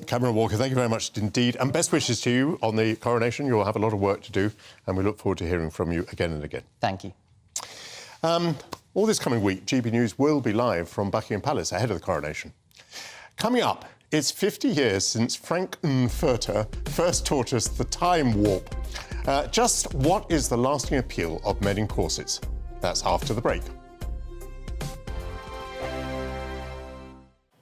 Cameron Walker, thank you very much indeed, and best wishes to you on the coronation. You'll have a lot of work to do, and we look forward to hearing from you again and again. Thank you. All this coming week, GB News will be live from Buckingham Palace ahead of the coronation. Coming up, It's 50 years since Frankfurter first taught us the time warp. Just what is the lasting appeal of men in corsets? That's after the break.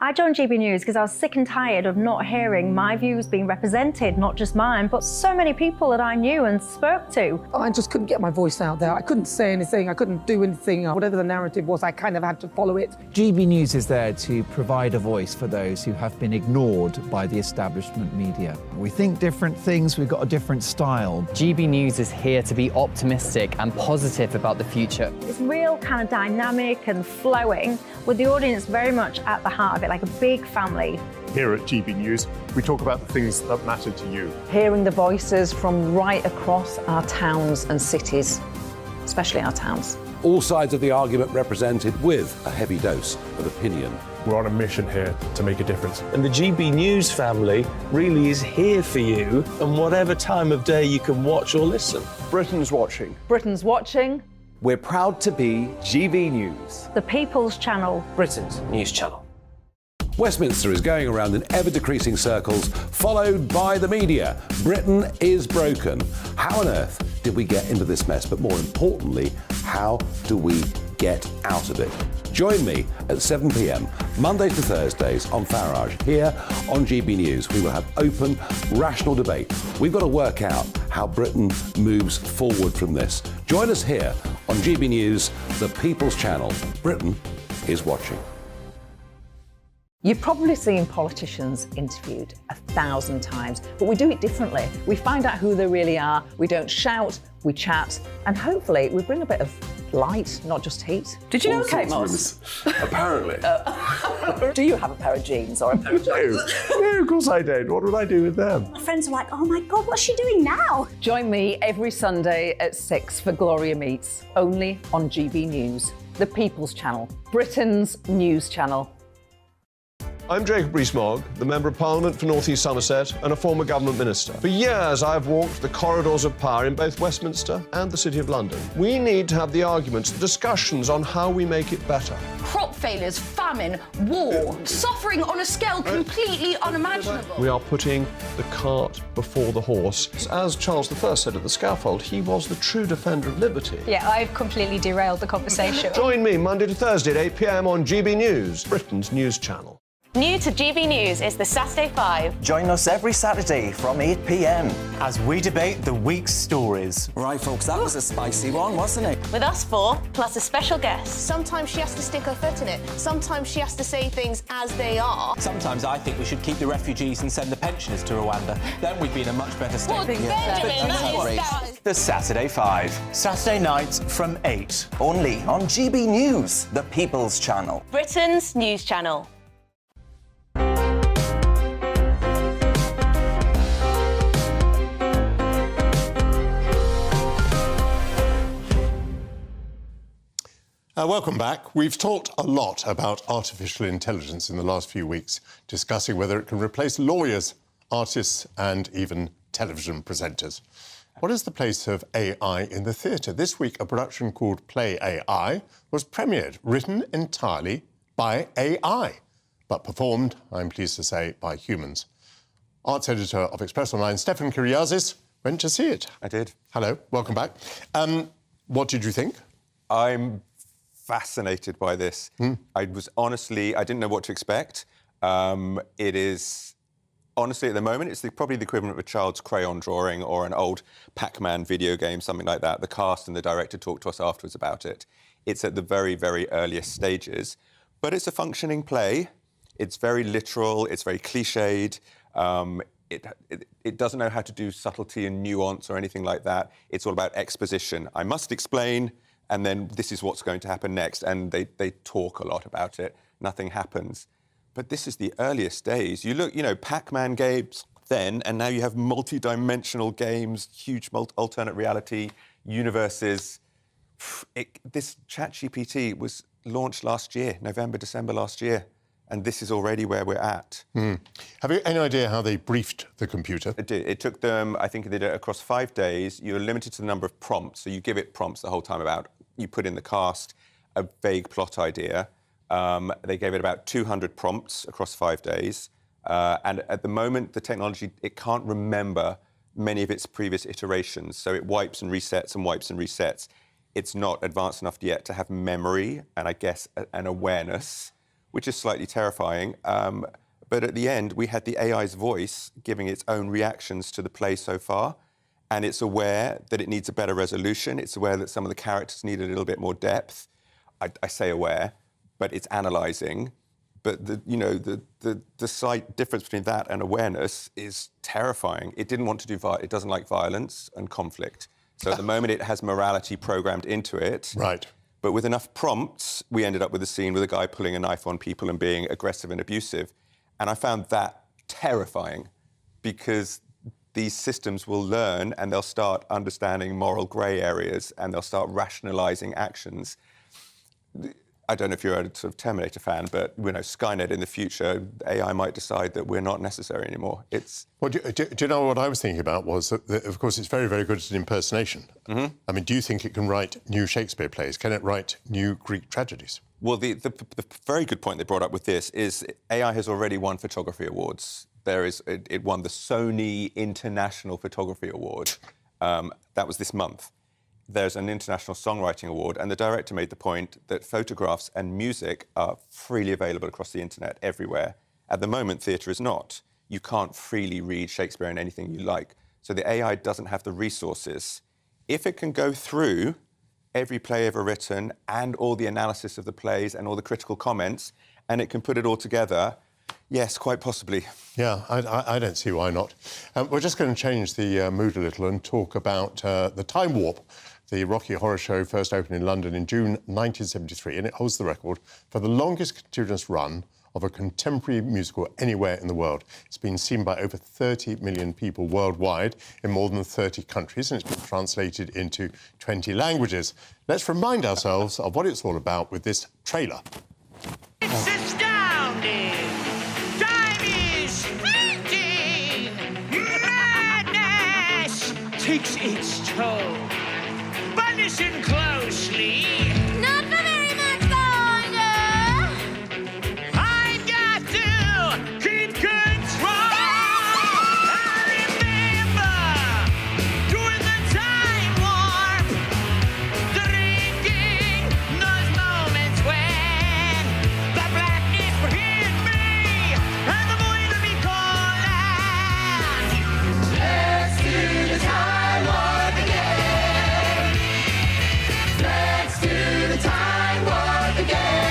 I joined GB News because I was sick and tired of not hearing my views being represented, not just mine, but so many people that I knew and spoke to. I just couldn't get my voice out there. I couldn't say anything, I couldn't do anything. Whatever the narrative was, I kind of had to follow it. GB News is there to provide a voice for those who have been ignored by the establishment media. We think different things, we've got a different style. GB News is here to be optimistic and positive about the future. It's real kind of dynamic and flowing, with the audience very much at the heart of it, like a big family. Here at GB News, we talk about the things that matter to you. Hearing the voices from right across our towns and cities, especially our towns. All sides of the argument represented with a heavy dose of opinion. We're on a mission here to make a difference. And the GB News family really is here for you, and whatever time of day you can watch or listen. Britain's watching. Britain's watching. We're proud to be GB News. The People's Channel. Britain's news channel. Westminster is going around in ever-decreasing circles, followed by the media. Britain is broken. How on earth did we get into this mess? But more importantly, how do we get out of it? Join me at 7 p.m, Mondays to Thursdays on Farage. Here on GB News, we will have open, rational debate. We've got to work out how Britain moves forward from this. Join us here on GB News, the People's Channel. Britain is watching. You've probably seen politicians interviewed 1,000 times, but we do it differently. We find out who they really are, we don't shout, we chat, and hopefully we bring a bit of light, not just heat. Did you know Kate Moss? Apparently. Do you have a pair of jeans or a pair of jeans? No, of course I don't. What would I do with them? My friends are like, oh my God, what's she doing now? Join me every Sunday at 6 for Gloria Meets, only on GB News, the People's Channel, Britain's news channel. I'm Jacob Rees-Mogg, the Member of Parliament for North East Somerset and a former government minister. For years, I've walked the corridors of power in both Westminster and the City of London. We need to have the arguments, the discussions on how we make it better. Crop failures, famine, war, suffering on a scale completely unimaginable. We are putting the cart before the horse. As Charles I said at the scaffold, he was the true defender of liberty. Yeah, I've completely derailed the conversation. Join me Monday to Thursday at 8 p.m. on GB News, Britain's news channel. New to GB News is the Saturday 5. Join us every Saturday from 8 p.m. as we debate the week's stories. Right, folks, that was a spicy one, wasn't it? With us four, plus a special guest. Sometimes she has to stick her foot in it. Sometimes she has to say things as they are. Sometimes I think we should keep the refugees and send the pensioners to Rwanda. Then we'd be in a much better state. Well, Benjamin, that is The Saturday 5. Saturday nights from 8. Only on GB News, the People's Channel. Britain's news channel. Welcome back. We've talked a lot about artificial intelligence in the last few weeks, discussing whether it can replace lawyers, artists and even television presenters. What is the place of AI in the theatre? This week, a production called Play AI was premiered, written entirely by AI, but performed, I'm pleased to say, by humans. Arts editor of Express Online, Stefan Kyriazis, went to see it. I did. Hello, welcome back. What did you think? I'm fascinated by this. I didn't know what to expect. It is, honestly, at the moment, it's probably the equivalent of a child's crayon drawing or an old Pac-Man video game, something like that. The cast and the director talked to us afterwards about it. It's at the very, very earliest stages, but it's a functioning play. It's very literal, it's very cliched. It doesn't know how to do subtlety and nuance or anything like that. It's all about exposition. I must explain, and then this is what's going to happen next. And they talk a lot about it. Nothing happens. But this is the earliest days. You look, Pac-Man games then, and now you have multi-dimensional games, huge alternate reality universes. This ChatGPT was launched last year, November, December last year. And this is already where we're at. Have you any idea how they briefed the computer? It took them, I think they did it across 5 days. You're limited to the number of prompts. So you give it prompts the whole time about, you put in the cast, a vague plot idea. They gave it about 200 prompts across 5 days. And at the moment, the technology, it can't remember many of its previous iterations. So it wipes and resets and wipes and resets. It's not advanced enough yet to have memory and, I guess, an awareness, which is slightly terrifying. But at the end, we had the AI's voice giving its own reactions to the play so far. And it's aware that it needs a better resolution. It's aware that some of the characters need a little bit more depth. I say aware, but it's analysing. But the slight difference between that and awareness is terrifying. It didn't want to do it doesn't like violence and conflict. So at the moment, it has morality programmed into it. Right. But with enough prompts, we ended up with a scene with a guy pulling a knife on people and being aggressive and abusive. And I found that terrifying because these systems will learn and they'll start understanding moral grey areas and they'll start rationalising actions. I don't know if you're a sort of Terminator fan, but Skynet in the future, AI might decide that we're not necessary anymore. Well, do you know what I was thinking about was that, of course, it's very, very good at impersonation. Mm-hmm. I mean, do you think it can write new Shakespeare plays? Can it write new Greek tragedies? Well, the very good point they brought up with this is AI has already won photography awards. It won the Sony International Photography Award. That was this month. There's an International Songwriting Award, and the director made the point that photographs and music are freely available across the internet everywhere. At the moment, theatre is not. You can't freely read Shakespeare in anything you like. So the AI doesn't have the resources. If it can go through every play ever written and all the analysis of the plays and all the critical comments, and it can put it all together, yes, quite possibly. Yeah, I don't see why not. We're just going to change the mood a little and talk about the Time Warp. The Rocky Horror Show first opened in London in June 1973, and it holds the record for the longest continuous run of a contemporary musical anywhere in the world. It's been seen by over 30 million people worldwide in more than 30 countries, and it's been translated into 20 languages. Let's remind ourselves of what it's all about with this trailer. It's astounding! Time is fleeting! Madness takes its toll. But listen closely. Not for very much longer. I've got to keep control. I remember during the time warp, drinking those moments when the blackness would hit me and the void would be calling. Let's do the time warp again. Let's do the time warp again.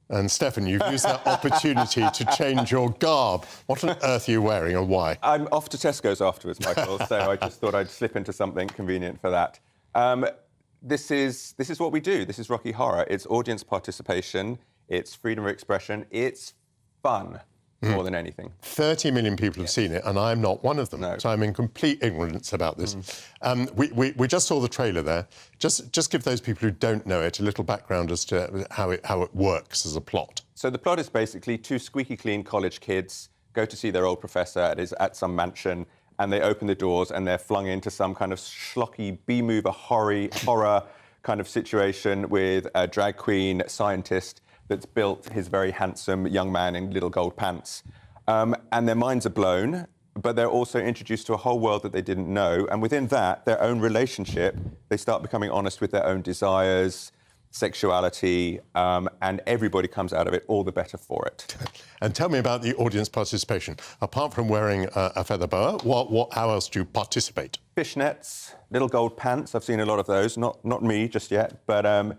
And Stefan, you've used that opportunity to change your garb. What on earth are you wearing and why? I'm off to Tesco's afterwards, Michael, so I just thought I'd slip into something convenient for that. This is what we do. This is Rocky Horror. It's audience participation. It's freedom of expression. It's fun. More than anything. 30 million people have seen it, and I'm not one of them. No. So I'm in complete ignorance about this. We just saw the trailer there. Just give those people who don't know it a little background as to how it works as a plot. So the plot is basically two squeaky clean college kids go to see their old professor at some mansion, and they open the doors and they're flung into some kind of schlocky B-mover horror kind of situation with a drag queen scientist that's built his very handsome young man in little gold pants. And their minds are blown, but they're also introduced to a whole world that they didn't know. And within that, their own relationship, they start becoming honest with their own desires, sexuality, and everybody comes out of it all the better for it. And tell me about the audience participation. Apart from wearing a feather boa, how else do you participate? Fishnets, little gold pants. I've seen a lot of those. Not me just yet, but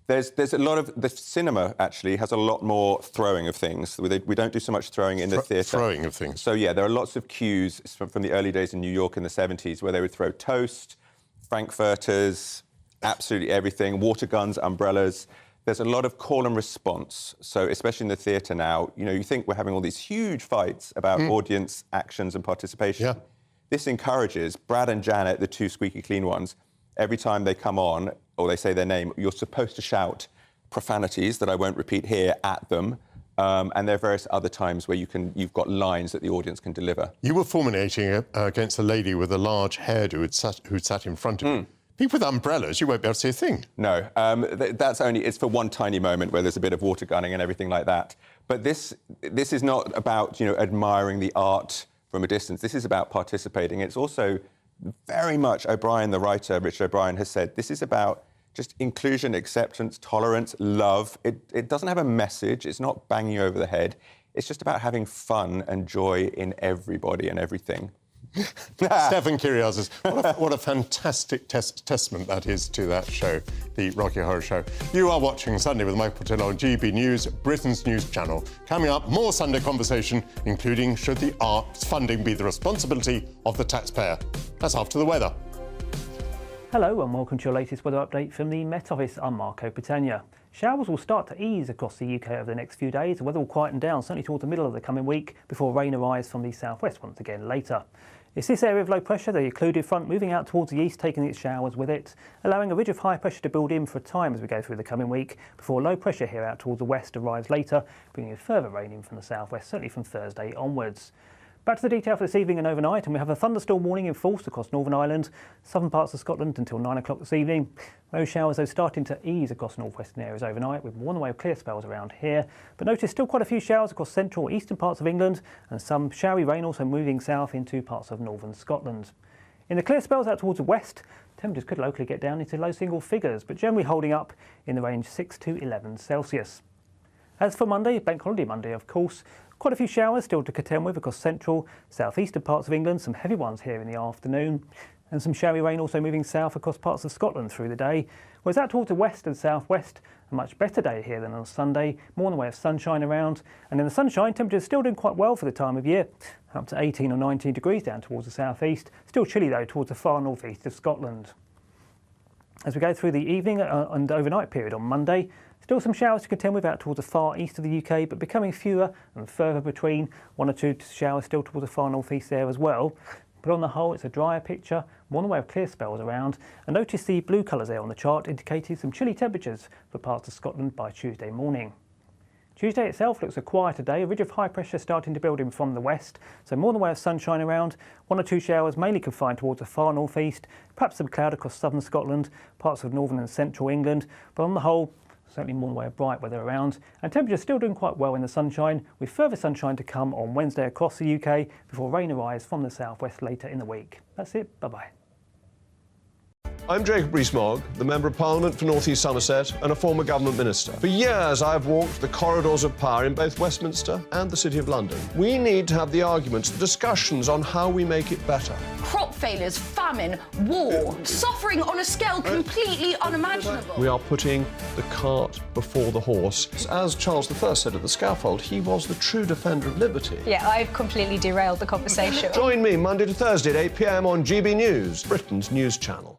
there's a lot of... The cinema, actually, has a lot more throwing of things. We don't do so much throwing in the theatre. Throwing of things. So, yeah, there are lots of cues from the early days in New York in the 70s where they would throw toast, frankfurters, absolutely everything, water guns, umbrellas. There's a lot of call and response. So, especially in the theatre now, you think we're having all these huge fights about audience actions and participation. Yeah. This encourages Brad and Janet, the two squeaky clean ones, every time they come on or they say their name, you're supposed to shout profanities that I won't repeat here at them. And there are various other times where you've got lines that the audience can deliver. You were fulminating against a lady with a large hairdo who'd sat in front of you. People with umbrellas, you won't be able to see a thing. No, it's for one tiny moment where there's a bit of water gunning and everything like that. But this is not about, admiring the art from a distance. This is about participating. It's also very much, O'Brien, the writer, Richard O'Brien, has said, this is about just inclusion, acceptance, tolerance, love. It doesn't have a message. It's not banging you over the head. It's just about having fun and joy in everybody and everything. Stephen Kyriazis, what a fantastic testament that is to that show, the Rocky Horror Show. You are watching Sunday with Michael Portillo on GB News, Britain's news channel. Coming up, more Sunday conversation, including should the arts funding be the responsibility of the taxpayer? That's after the weather. Hello and welcome to your latest weather update from the Met Office. I'm Marco Petagna. Showers will start to ease across the UK over the next few days. The weather will quieten down, certainly towards the middle of the coming week, before rain arrives from the southwest once again later. It's this area of low pressure, the occluded front, moving out towards the east, taking its showers with it, allowing a ridge of high pressure to build in for a time as we go through the coming week, before low pressure here out towards the west arrives later, bringing further rain in from the southwest, certainly from Thursday onwards. Back to the detail for this evening and overnight, and we have a thunderstorm warning in force across Northern Ireland, southern parts of Scotland until 9 o'clock this evening. Those showers are starting to ease across northwestern areas overnight, with more in the way of clear spells around here. But notice still quite a few showers across central or eastern parts of England, and some showery rain also moving south into parts of northern Scotland. In the clear spells out towards the west, temperatures could locally get down into low single figures, but generally holding up in the range 6 to 11 Celsius. As for Monday, Bank Holiday Monday, of course, quite a few showers still to contend with across central, southeastern parts of England, some heavy ones here in the afternoon, and some showery rain also moving south across parts of Scotland through the day. Whereas out towards the west and southwest, a much better day here than on Sunday, more in the way of sunshine around. And in the sunshine, temperatures still doing quite well for the time of year, up to 18 or 19 degrees down towards the southeast. Still chilly though towards the far northeast of Scotland. As we go through the evening and overnight period on Monday, still some showers to contend with out towards the far east of the UK, but becoming fewer and further between. 1 or 2 showers still towards the far northeast there as well. But on the whole, it's a drier picture, more in the way of clear spells around. And notice the blue colours there on the chart indicating some chilly temperatures for parts of Scotland by Tuesday morning. Tuesday itself looks a quieter day, a ridge of high pressure starting to build in from the west, so more in the way of sunshine around. 1 or 2 showers mainly confined towards the far northeast, perhaps some cloud across southern Scotland, parts of northern and central England, but on the whole, certainly more in the way of bright weather around, and temperatures still doing quite well in the sunshine, with further sunshine to come on Wednesday across the UK before rain arrives from the southwest later in the week. That's it, bye-bye. I'm Jacob Rees-Mogg, the Member of Parliament for North East Somerset and a former government minister. For years, I've walked the corridors of power in both Westminster and the City of London. We need to have the arguments, the discussions on how we make it better. Crop failures, famine, war, suffering on a scale completely unimaginable. We are putting the cart before the horse. As Charles I said at the scaffold, he was the true defender of liberty. Yeah, I've completely derailed the conversation. Join me Monday to Thursday at 8 p.m. on GB News, Britain's news channel.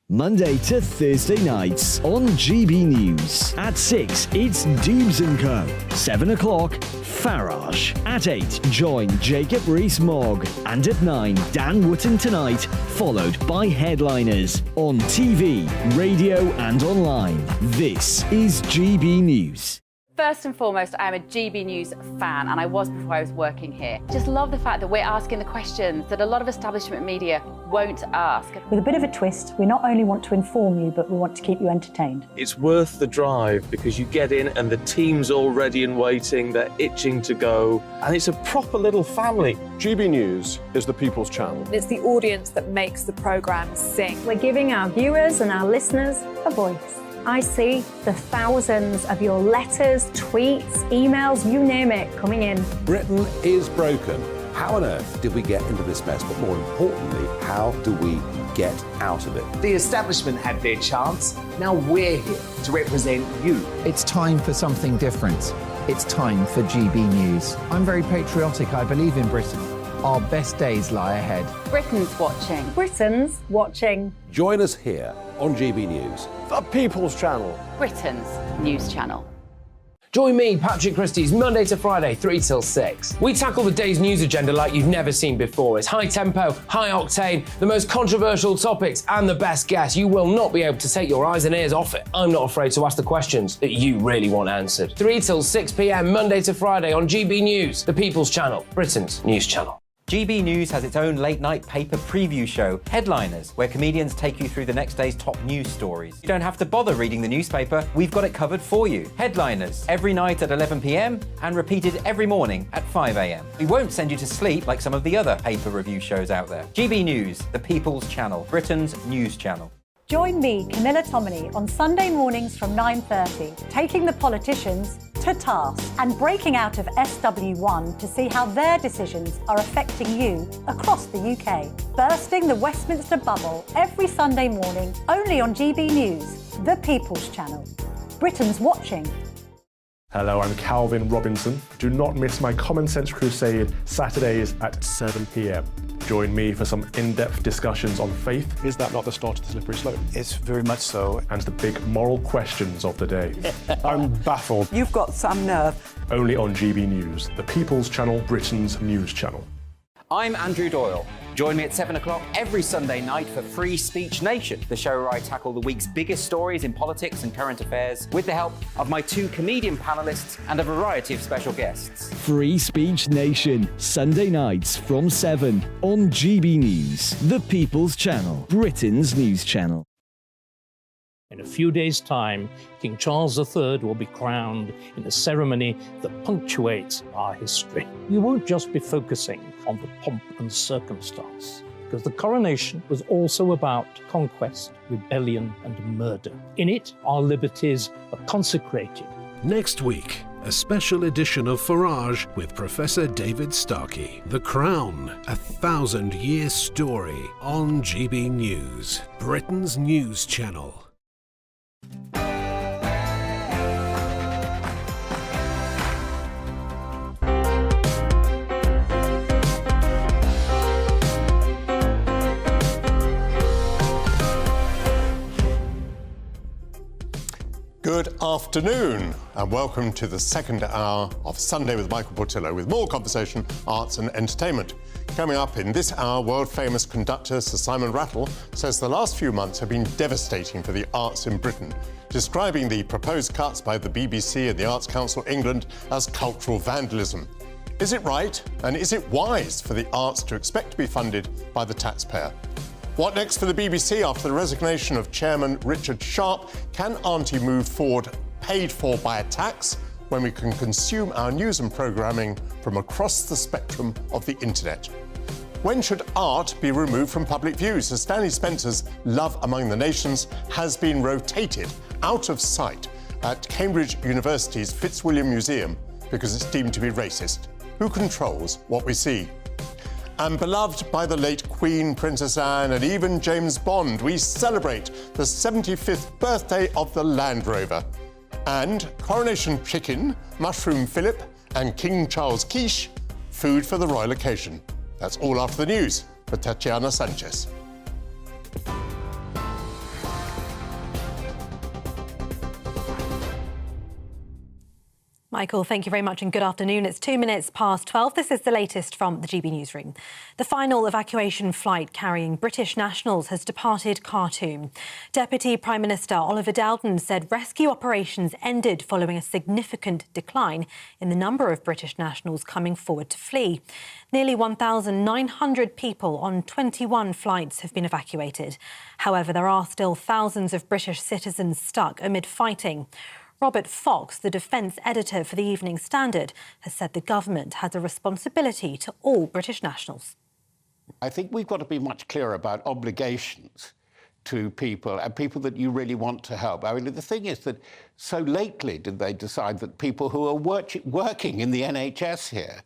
Monday to Thursday nights on GB News. At 6, it's Dubes & Co. 7 o'clock, Farage. At 8, join Jacob Rees-Mogg. And at 9, Dan Wootton Tonight, followed by Headliners. On TV, radio and online. This is GB News. First and foremost, I am a GB News fan, and I was before I was working here. Just love the fact that we're asking the questions that a lot of establishment media won't ask. With a bit of a twist, we not only want to inform you, but we want to keep you entertained. It's worth the drive because you get in and the team's all ready and waiting, they're itching to go, and it's a proper little family. GB News is the People's Channel. It's the audience that makes the programme sing. We're giving our viewers and our listeners a voice. I see the thousands of your letters, tweets, emails, you name it, coming in. Britain is broken. How on earth did we get into this mess? But more importantly, how do we get out of it? The establishment had their chance. Now we're here to represent you. It's time for something different. It's time for GB News. I'm very patriotic. I believe in Britain. Our best days lie ahead. Britain's watching. Britain's watching. Join us here on GB News. The People's Channel. Britain's news channel. Join me, Patrick Christie's Monday to Friday, 3 till 6. We tackle the day's news agenda like you've never seen before. It's high tempo, high octane, the most controversial topics, and the best guests. You will not be able to take your eyes and ears off it. I'm not afraid to ask the questions that you really want answered. 3 till 6 p.m, Monday to Friday on GB News, the People's Channel, Britain's news channel. GB News has its own late-night paper preview show, Headliners, where comedians take you through the next day's top news stories. You don't have to bother reading the newspaper, we've got it covered for you. Headliners, every night at 11 p.m, and repeated every morning at 5 a.m. We won't send you to sleep like some of the other paper review shows out there. GB News, the People's Channel, Britain's news channel. Join me, Camilla Tominey, on Sunday mornings from 9:30, taking the politicians to task and breaking out of SW1 to see how their decisions are affecting you across the UK. Bursting the Westminster bubble every Sunday morning, only on GB News, the People's Channel. Britain's watching. Hello, I'm Calvin Robinson. Do not miss my Common Sense Crusade Saturdays at 7 p.m. Join me for some in-depth discussions on faith. Is that not the start of the slippery slope? It's very much so. And the big moral questions of the day. I'm baffled. You've got some nerve. Only on GB News, the People's Channel, Britain's news channel. I'm Andrew Doyle. Join me at 7 o'clock every Sunday night for Free Speech Nation, the show where I tackle the week's biggest stories in politics and current affairs with the help of my 2 comedian panellists and a variety of special guests. Free Speech Nation, Sunday nights from 7 on GB News, the People's Channel, Britain's news channel. In a few days' time, King Charles III will be crowned in a ceremony that punctuates our history. You won't just be focusing on the pomp and circumstance, because the coronation was also about conquest, rebellion, and murder. In it, our liberties are consecrated. Next week, a special edition of Farage with Professor David Starkey. The Crown, a 1,000-year story on GB News, Britain's news channel. Good afternoon and welcome to the second hour of Sunday with Michael Portillo with more conversation, arts and entertainment. Coming up in this hour, world-famous conductor Sir Simon Rattle says the last few months have been devastating for the arts in Britain, describing the proposed cuts by the BBC and the Arts Council England as cultural vandalism. Is it right and is it wise for the arts to expect to be funded by the taxpayer? What next for the BBC after the resignation of Chairman Richard Sharp? Can Auntie move forward paid for by a tax when we can consume our news and programming from across the spectrum of the internet? When should art be removed from public view? Sir Stanley Spencer's Love Among the Nations has been rotated out of sight at Cambridge University's Fitzwilliam Museum because it's deemed to be racist. Who controls what we see? And beloved by the late Queen, Princess Anne, and even James Bond, we celebrate the 75th birthday of the Land Rover. And Coronation Chicken, Mushroom Philip, and King Charles Quiche, food for the royal occasion. That's all after the news for Tatiana Sanchez. Michael, thank you very much and good afternoon. It's 2 minutes past 12. This is the latest from the GB Newsroom. The final evacuation flight carrying British nationals has departed Khartoum. Deputy Prime Minister Oliver Dowden said rescue operations ended following a significant decline in the number of British nationals coming forward to flee. Nearly 1,900 people on 21 flights have been evacuated. However, there are still thousands of British citizens stuck amid fighting. Robert Fox, the defence editor for the Evening Standard, has said the government has a responsibility to all British nationals. I think we've got to be much clearer about obligations to people and people that you really want to help. I mean, the thing is that so lately did they decide that people who are working in the NHS here,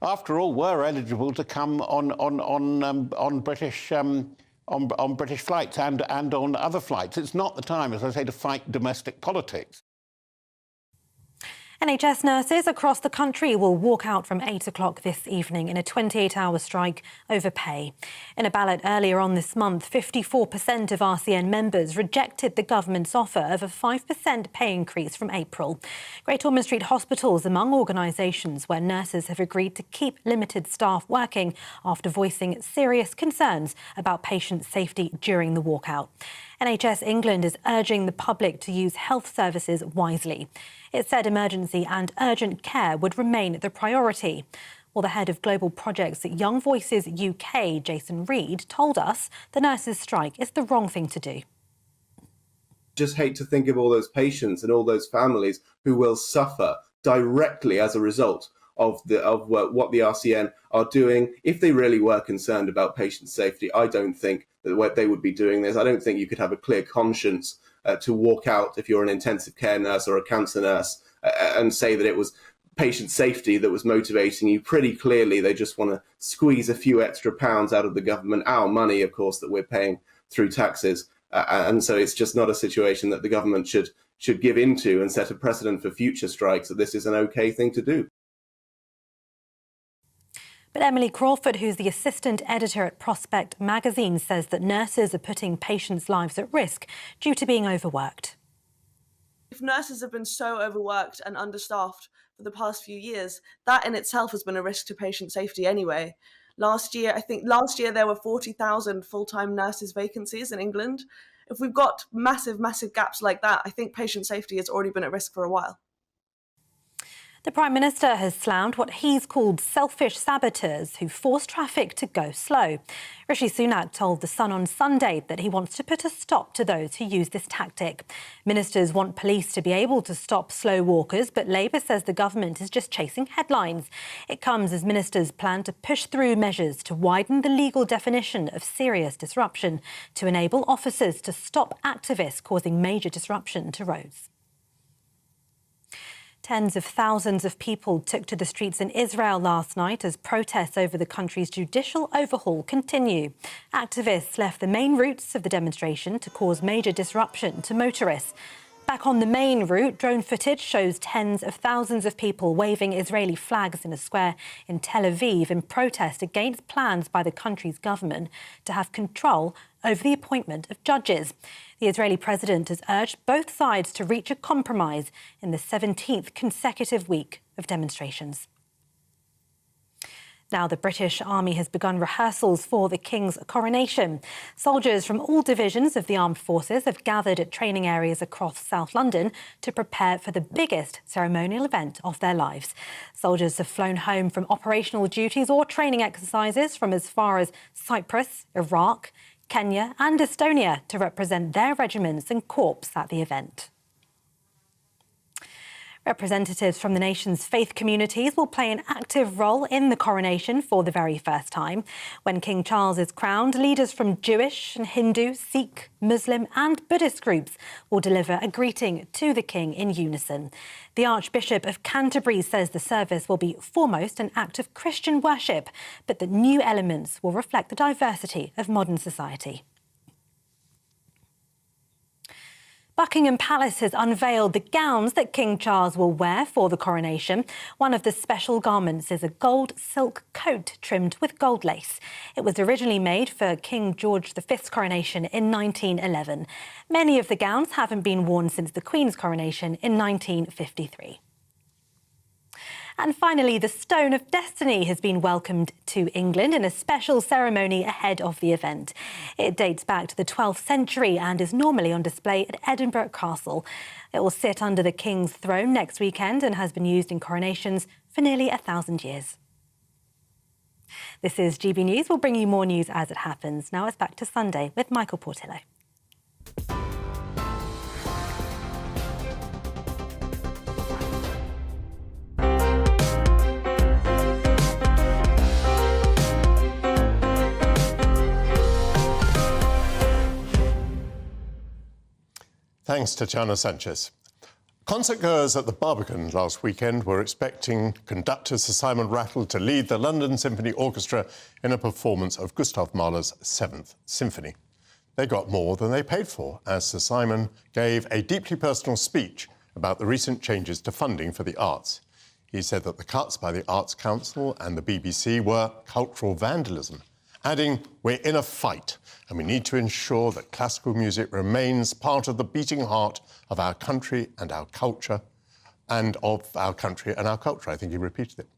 after all, were eligible to come on British flights and on other flights. It's not the time, as I say, to fight domestic politics. NHS nurses across the country will walk out from 8 o'clock this evening in a 28-hour strike over pay. In a ballot earlier on this month, 54% of RCN members rejected the government's offer of a 5% pay increase from April. Great Ormond Street Hospital's among organisations where nurses have agreed to keep limited staff working after voicing serious concerns about patient safety during the walkout. NHS England is urging the public to use health services wisely. It said emergency and urgent care would remain the priority. Well, the head of global projects at Young Voices UK, Jason Reed, told us the nurses' strike is the wrong thing to do. Just hate to think of all those patients and all those families who will suffer directly as a result of what the RCN are doing. If they really were concerned about patient safety, I don't think that they would be doing this. I don't think you could have a clear conscience to walk out if you're an intensive care nurse or a cancer nurse and say that it was patient safety that was motivating you. Pretty clearly, they just want to squeeze a few extra pounds out of the government, our money, of course, that we're paying through taxes. And so it's just not a situation that the government should give into and set a precedent for future strikes, that this is an okay thing to do. But Emily Crawford, who's the assistant editor at Prospect magazine, says that nurses are putting patients' lives at risk due to being overworked. If nurses have been so overworked and understaffed for the past few years, that in itself has been a risk to patient safety anyway. Last year there were 40,000 full-time nurses vacancies in England. If we've got massive gaps like that, I think patient safety has already been at risk for a while. The Prime Minister has slammed what he's called selfish saboteurs who force traffic to go slow. Rishi Sunak told The Sun on Sunday that he wants to put a stop to those who use this tactic. Ministers want police to be able to stop slow walkers, but Labour says the government is just chasing headlines. It comes as ministers plan to push through measures to widen the legal definition of serious disruption to enable officers to stop activists causing major disruption to roads. Tens of thousands of people took to the streets in Israel last night as protests over the country's judicial overhaul continue. Activists left the main routes of the demonstration to cause major disruption to motorists. Back on the main route, drone footage shows tens of thousands of people waving Israeli flags in a square in Tel Aviv in protest against plans by the country's government to have control over the appointment of judges. The Israeli president has urged both sides to reach a compromise in the 17th consecutive week of demonstrations. Now, the British Army has begun rehearsals for the King's coronation. Soldiers from all divisions of the armed forces have gathered at training areas across South London to prepare for the biggest ceremonial event of their lives. Soldiers have flown home from operational duties or training exercises from as far as Cyprus, Iraq, Kenya and Estonia to represent their regiments and corps at the event. Representatives from the nation's faith communities will play an active role in the coronation for the very first time. When King Charles is crowned, leaders from Jewish and Hindu, Sikh, Muslim and Buddhist groups will deliver a greeting to the King in unison. The Archbishop of Canterbury says the service will be foremost an act of Christian worship, but that new elements will reflect the diversity of modern society. Buckingham Palace has unveiled the gowns that King Charles will wear for the coronation. One of the special garments is a gold silk coat trimmed with gold lace. It was originally made for King George V's coronation in 1911. Many of the gowns haven't been worn since the Queen's coronation in 1953. And finally, the Stone of Destiny has been welcomed to England in a special ceremony ahead of the event. It dates back to the 12th century and is normally on display at Edinburgh Castle. It will sit under the King's throne next weekend and has been used in coronations for nearly 1,000 years. This is GB News. We'll bring you more news as it happens. Now it's back to Sunday with Michael Portillo. Thanks to Chana Sanchez. Concertgoers at the Barbican last weekend were expecting conductor Sir Simon Rattle to lead the London Symphony Orchestra in a performance of Gustav Mahler's 7th Symphony. They got more than they paid for, as Sir Simon gave a deeply personal speech about the recent changes to funding for the arts. He said that the cuts by the Arts Council and the BBC were cultural vandalism, adding, "We're in a fight and we need to ensure that classical music remains part of the beating heart of our country and our culture, and of our country and our culture." I think he repeated it.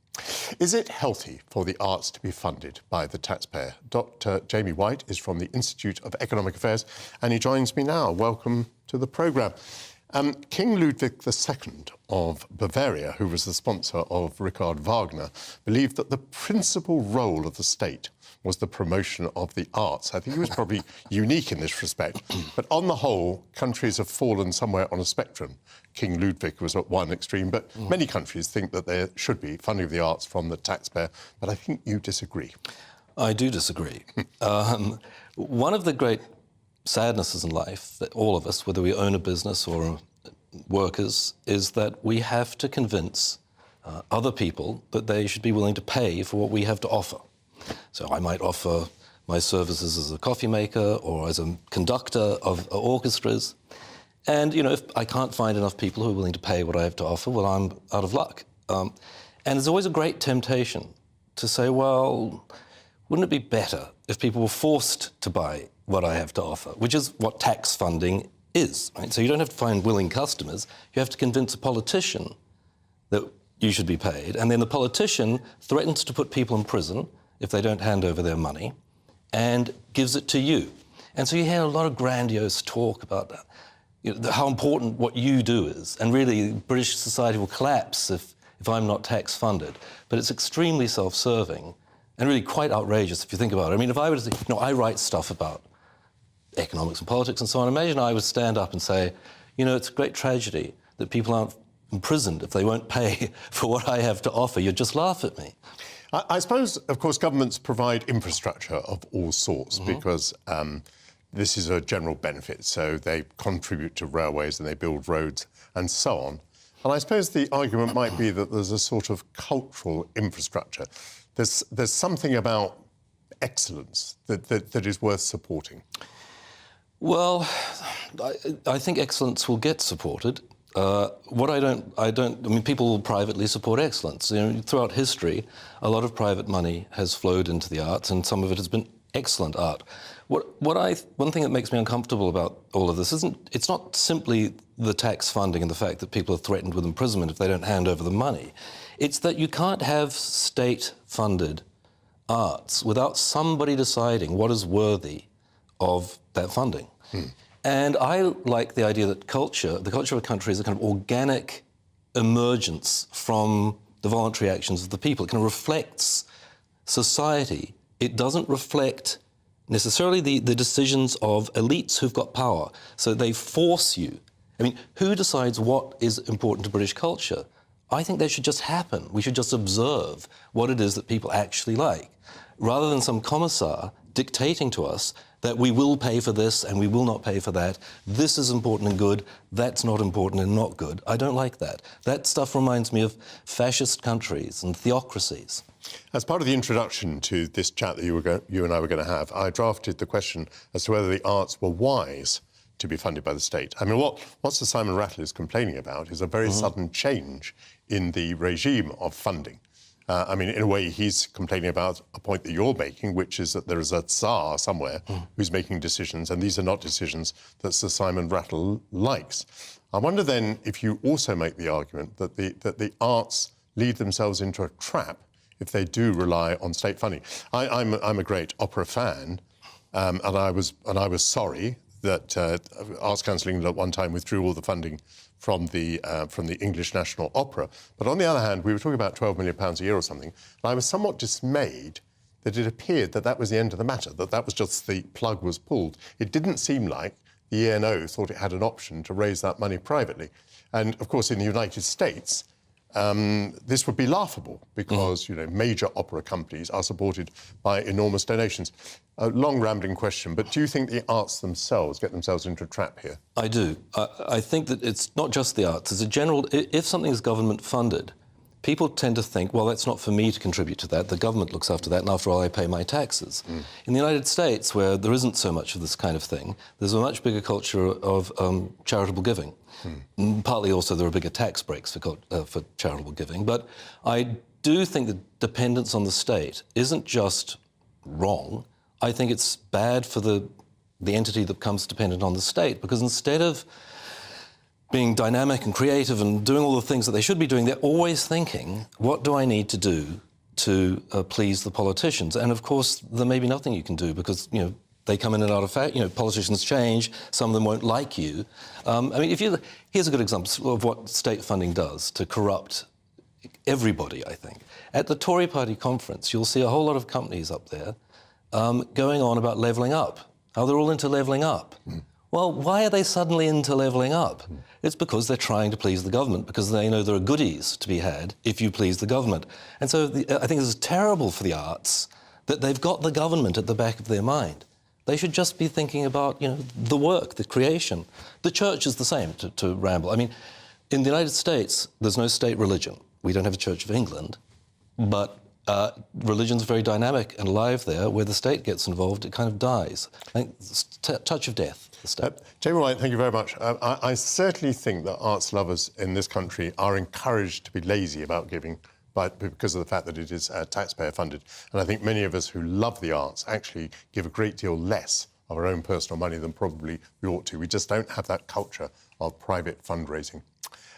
Is it healthy for the arts to be funded by the taxpayer? Dr. Jamie White is from the Institute of Economic Affairs and he joins me now. Welcome to the programme. King Ludwig II of Bavaria, who was the sponsor of Richard Wagner, believed that the principal role of the state was the promotion of the arts. I think he was probably unique in this respect. But on the whole, countries have fallen somewhere on a spectrum. King Ludwig was at one extreme, but many countries think that there should be funding of the arts from the taxpayer. But I think you disagree. I do disagree. One of the great sadnesses in life, that all of us, whether we own a business or workers, is that we have to convince other people that they should be willing to pay for what we have to offer. So I might offer my services as a coffee maker or as a conductor of orchestras. And, you know, if I can't find enough people who are willing to pay what I have to offer, well, I'm out of luck. And there's always a great temptation to say, well, wouldn't it be better if people were forced to buy what I have to offer, which is what tax funding is, right? So you don't have to find willing customers. You have to convince a politician that you should be paid, and then the politician threatens to put people in prison if they don't hand over their money, and gives it to you. And so you hear a lot of grandiose talk about that, you know, how important what you do is, and really British society will collapse if I'm not tax funded. But it's extremely self-serving and really quite outrageous if you think about it. I mean, if I were to think, you know, I write stuff about economics and politics and so on, imagine I would stand up and say, you know, it's a great tragedy that people aren't imprisoned if they won't pay for what I have to offer. You'd just laugh at me. I suppose, of course, governments provide infrastructure of all sorts because this is a general benefit. So they contribute to railways and they build roads and so on. And I suppose the argument might be that there's a sort of cultural infrastructure. There's something about excellence that is worth supporting. Well, I think excellence will get supported. I mean, people will privately support excellence. You know, throughout history, a lot of private money has flowed into the arts, and some of it has been excellent art. One thing that makes me uncomfortable about all of this it's not simply the tax funding and the fact that people are threatened with imprisonment if they don't hand over the money. It's that you can't have state-funded arts without somebody deciding what is worthy of that funding. And I like the idea that the culture of a country is a kind of organic emergence from the voluntary actions of the people. It kind of reflects society. It doesn't reflect necessarily the decisions of elites who've got power. So they force you. I mean, who decides what is important to British culture? I think that should just happen. We should just observe what it is that people actually like, rather than some commissar dictating to us that we will pay for this and we will not pay for that. This is important and good, that's not important and not good. I don't like that. That stuff reminds me of fascist countries and theocracies. As part of the introduction to this chat that you and I were going to have, I drafted the question as to whether the arts were wise to be funded by the state. I mean, what Sir Simon Rattle is complaining about is a very sudden change in the regime of funding. I mean, in a way, he's complaining about a point that you're making, which is that there is a Tsar somewhere who's making decisions, and these are not decisions that Sir Simon Rattle likes. I wonder then if you also make the argument that the arts lead themselves into a trap if they do rely on state funding. I'm a great opera fan, and I was sorry that Arts Council England at one time withdrew all the funding from the English National Opera. But on the other hand, we were talking about £12 million a year or something, and I was somewhat dismayed that it appeared that that was the end of the matter, that was just the plug was pulled. It didn't seem like the E&O thought it had an option to raise that money privately. And, of course, in the United States, this would be laughable because, you know, major opera companies are supported by enormous donations. A long, rambling question, but do you think the arts themselves get themselves into a trap here? I do. I think that it's not just the arts. As a general, if something is government funded, people tend to think, well, that's not for me to contribute to that. The government looks after that, and after all, I pay my taxes. In the United States, where there isn't so much of this kind of thing, there's a much bigger culture of charitable giving. Partly also there are bigger tax breaks for charitable giving. But I do think that dependence on the state isn't just wrong. I think it's bad for the entity that becomes dependent on the state, because instead of being dynamic and creative and doing all the things that they should be doing, they're always thinking, what do I need to do to please the politicians? And of course, there may be nothing you can do, because, you know, they come in and out of fact. You know, politicians change. Some of them won't like you. I mean, here's a good example of what state funding does to corrupt everybody, I think. At the Tory party conference, you'll see a whole lot of companies up there going on about levelling up, how they're all into levelling up. Well, why are they suddenly into levelling up? It's because they're trying to please the government, because they know there are goodies to be had if you please the government. And so I think it's terrible for the arts that they've got the government at the back of their mind. They should just be thinking about, you know, the work, the creation. The church is the same, to ramble. I mean, in the United States, there's no state religion. We don't have a Church of England, but religion's very dynamic and alive there. Where the state gets involved, it kind of dies. I think it's a touch of death. Jamie White, thank you very much. I certainly think that arts lovers in this country are encouraged to be lazy about giving because of the fact that it is taxpayer funded. And I think many of us who love the arts actually give a great deal less of our own personal money than probably we ought to. We just don't have that culture of private fundraising.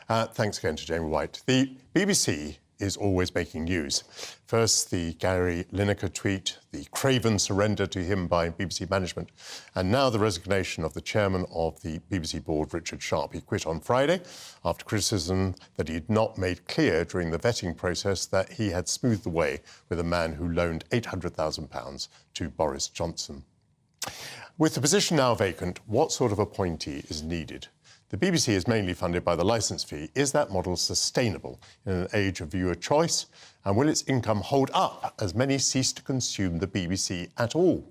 Thanks again to Jamie White. The BBC is always making news. First, the Gary Lineker tweet, the craven surrender to him by BBC management, and now the resignation of the chairman of the BBC board, Richard Sharp. He quit on Friday after criticism that he had not made clear during the vetting process that he had smoothed the way with a man who loaned £800,000 to Boris Johnson. With the position now vacant, what sort of appointee is needed? The BBC is mainly funded by the licence fee. Is that model sustainable in an age of viewer choice? And will its income hold up as many cease to consume the BBC at all?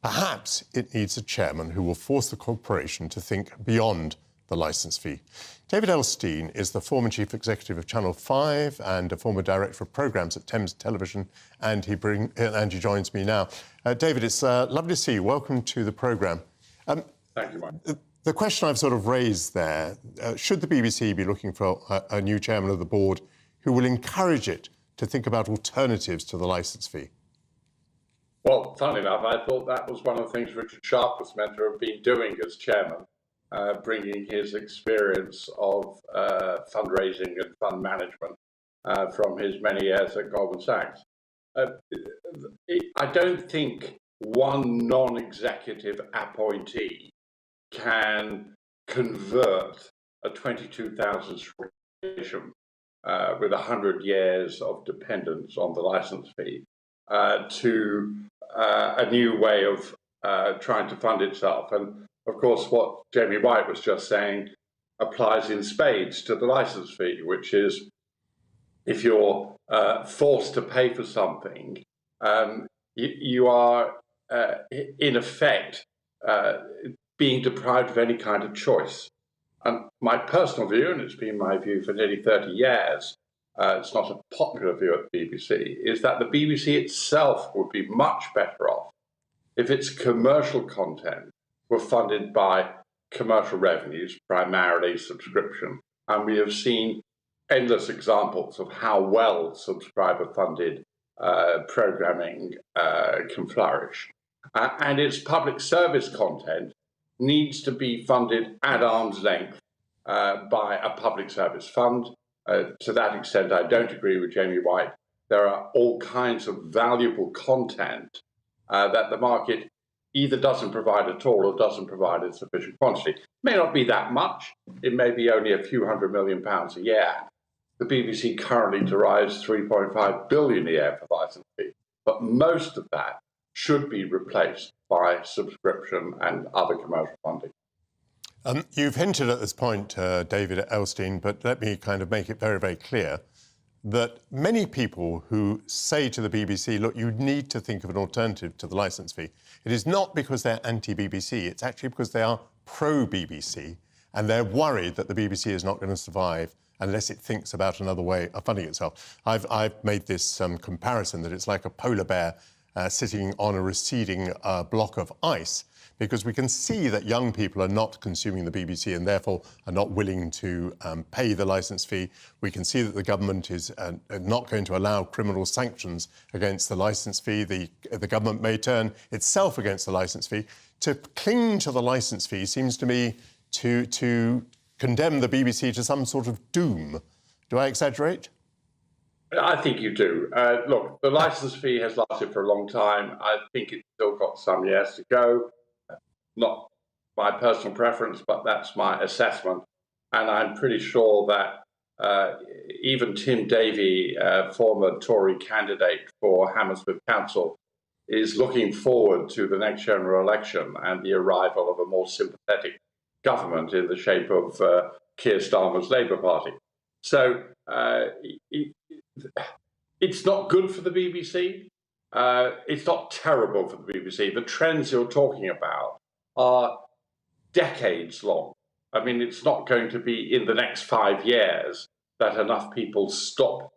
Perhaps it needs a chairman who will force the corporation to think beyond the licence fee. David Elstein is the former chief executive of Channel 5 and a former director of programmes at Thames Television, and he joins me now. David, it's lovely to see you. Welcome to the programme. Thank you, Mike. The question I've sort of raised there, should the BBC be looking for a new chairman of the board who will encourage it to think about alternatives to the licence fee? Well, funnily enough, I thought that was one of the things Richard Sharp was meant to have been doing as chairman, bringing his experience of fundraising and fund management from his many years at Goldman Sachs. I don't think one non-executive appointee can convert a 22,000 station with 100 years of dependence on the licence fee to a new way of trying to fund itself. And of course, what Jamie White was just saying applies in spades to the licence fee, which is if you're forced to pay for something, you are in effect being deprived of any kind of choice. And my personal view, and it's been my view for nearly 30 years, it's not a popular view at the BBC, is that the BBC itself would be much better off if its commercial content were funded by commercial revenues, primarily subscription. And we have seen endless examples of how well subscriber-funded programming can flourish. And its public service content needs to be funded at arm's length by a public service fund. To that extent, I don't agree with Jamie White. There are all kinds of valuable content that the market either doesn't provide at all or doesn't provide in sufficient quantity. It may not be that much. It may be only a few £100 million a year. The BBC currently derives £3.5 billion a year for licence fee, but most of that should be replaced by subscription and other commercial funding. You've hinted at this point, David Elstein, but let me kind of make it very, very clear that many people who say to the BBC, look, you need to think of an alternative to the licence fee, it is not because they're anti-BBC, it's actually because they are pro-BBC and they're worried that the BBC is not going to survive unless it thinks about another way of funding itself. I've made this comparison that it's like a polar bear sitting on a receding block of ice, because we can see that young people are not consuming the BBC and therefore are not willing to pay the licence fee. We can see that the government is not going to allow criminal sanctions against the licence fee. The government may turn itself against the licence fee. To cling to the licence fee seems to me to condemn the BBC to some sort of doom. Do I exaggerate? I think you do. Look, the licence fee has lasted for a long time. I think it's still got some years to go. Not my personal preference, but that's my assessment. And I'm pretty sure that even Tim Davie, former Tory candidate for Hammersmith Council, is looking forward to the next general election and the arrival of a more sympathetic government in the shape of Keir Starmer's Labour Party. So it's not good for the BBC. It's not terrible for the BBC. The trends you're talking about are decades long. I mean, it's not going to be in the next 5 years that enough people stop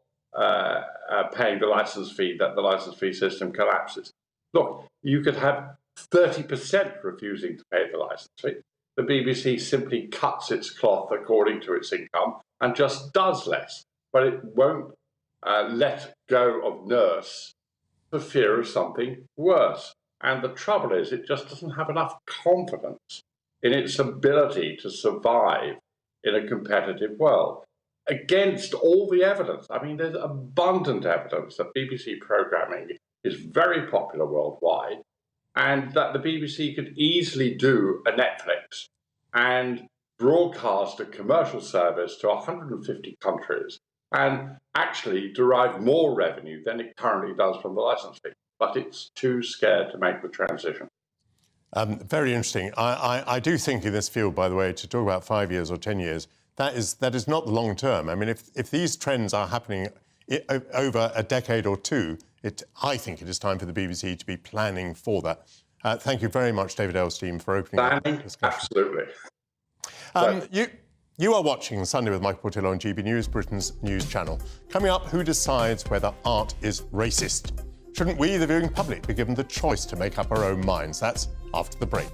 paying the licence fee, that the licence fee system collapses. Look, you could have 30% refusing to pay the licence fee. The BBC simply cuts its cloth according to its income and just does less. But it won't let go of nurse for fear of something worse. And the trouble is, it just doesn't have enough confidence in its ability to survive in a competitive world. Against all the evidence, I mean, there's abundant evidence that BBC programming is very popular worldwide, and that the BBC could easily do a Netflix and broadcast a commercial service to 150 countries and actually derive more revenue than it currently does from the licence fee. But it's too scared to make the transition. Very interesting. I do think in this field, by the way, to talk about 5 years or 10 years, that is not the long term. I mean, if these trends are happening over a decade or two, I think it is time for the BBC to be planning for that. Thank you very much, David Elstein, for opening up the discussion. Absolutely. You are watching Sunday with Michael Portillo on GB News, Britain's news channel. Coming up, who decides whether art is racist? Shouldn't we, the viewing public, be given the choice to make up our own minds? That's after the break.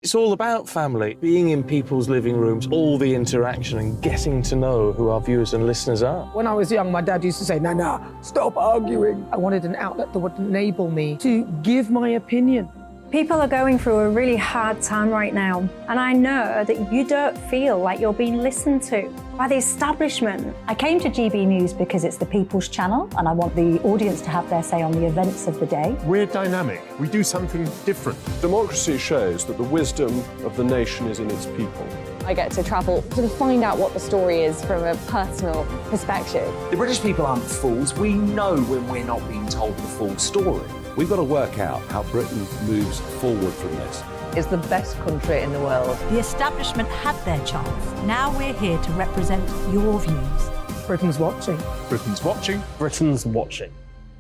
It's all about family, being in people's living rooms, all the interaction and getting to know who our viewers and listeners are. When I was young, my dad used to say, "Nana, stop arguing." I wanted an outlet that would enable me to give my opinion. People are going through a really hard time right now, and I know that you don't feel like you're being listened to by the establishment. I came to GB News because it's the People's Channel, and I want the audience to have their say on the events of the day. We're dynamic. We do something different. Democracy shows that the wisdom of the nation is in its people. I get to travel to find out what the story is from a personal perspective. The British people aren't fools. We know when we're not being told the full story. We've got to work out how Britain moves forward from this. It's the best country in the world. The establishment had their chance. Now we're here to represent your views. Britain's watching. Britain's watching. Britain's watching.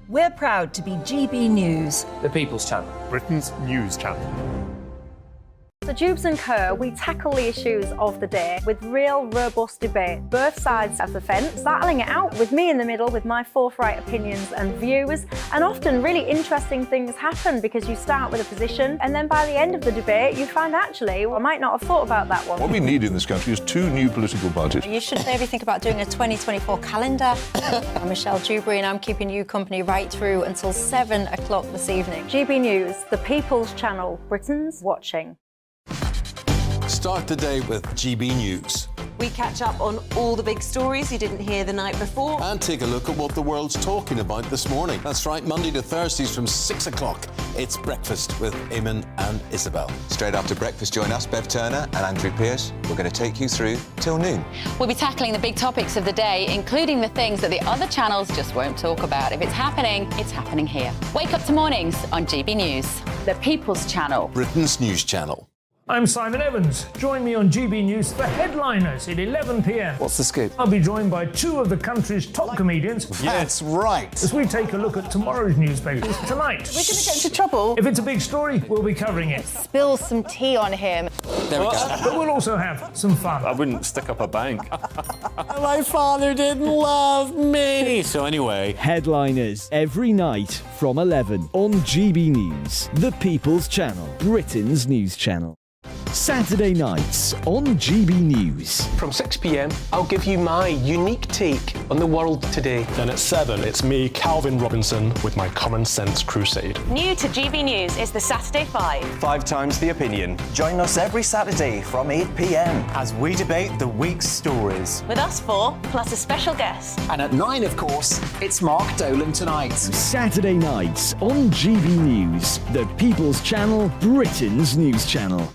We're proud to be GB News. The People's Channel. Britain's news channel. So Dubes & Co, we tackle the issues of the day with real, robust debate, both sides of the fence, battling it out with me in the middle with my forthright opinions and views. And often really interesting things happen because you start with a position and then by the end of the debate you find actually, well, I might not have thought about that one. What we need in this country is 2 new political parties. You should maybe think about doing a 2024 calendar. I'm Michelle Dewberry and I'm keeping you company right through until 7 o'clock this evening. GB News, the People's Channel, Britain's watching. Start the day with GB News. We catch up on all the big stories you didn't hear the night before. And take a look at what the world's talking about this morning. That's right, Monday to Thursdays from 6 o'clock. It's Breakfast with Eamon and Isabel. Straight after breakfast, join us, Bev Turner and Andrew Pearce. We're going to take you through till noon. We'll be tackling the big topics of the day, including the things that the other channels just won't talk about. If it's happening here. Wake up to mornings on GB News, the People's Channel. Britain's news channel. I'm Simon Evans. Join me on GB News for Headliners at 11 p.m. What's the scoop? I'll be joined by two of the country's top comedians. That's right. As we take a look at tomorrow's newspapers tonight. We're going to get into trouble. If it's a big story, we'll be covering it. Spill some tea on him. There we go. But we'll also have some fun. I wouldn't stick up a bank. My father didn't love me. So anyway. Headliners every night from 11 on GB News, the People's Channel, Britain's news channel. Saturday nights on GB News. From 6 p.m, I'll give you my unique take on the world today. Then at 7, it's me, Calvin Robinson, with my Common Sense Crusade. New to GB News is the Saturday 5. 5 times the opinion. Join us every Saturday from 8 p.m. as we debate the week's stories. With us 4, plus a special guest. And at 9, of course, it's Mark Dolan Tonight. Saturday nights on GB News, the People's Channel, Britain's news channel.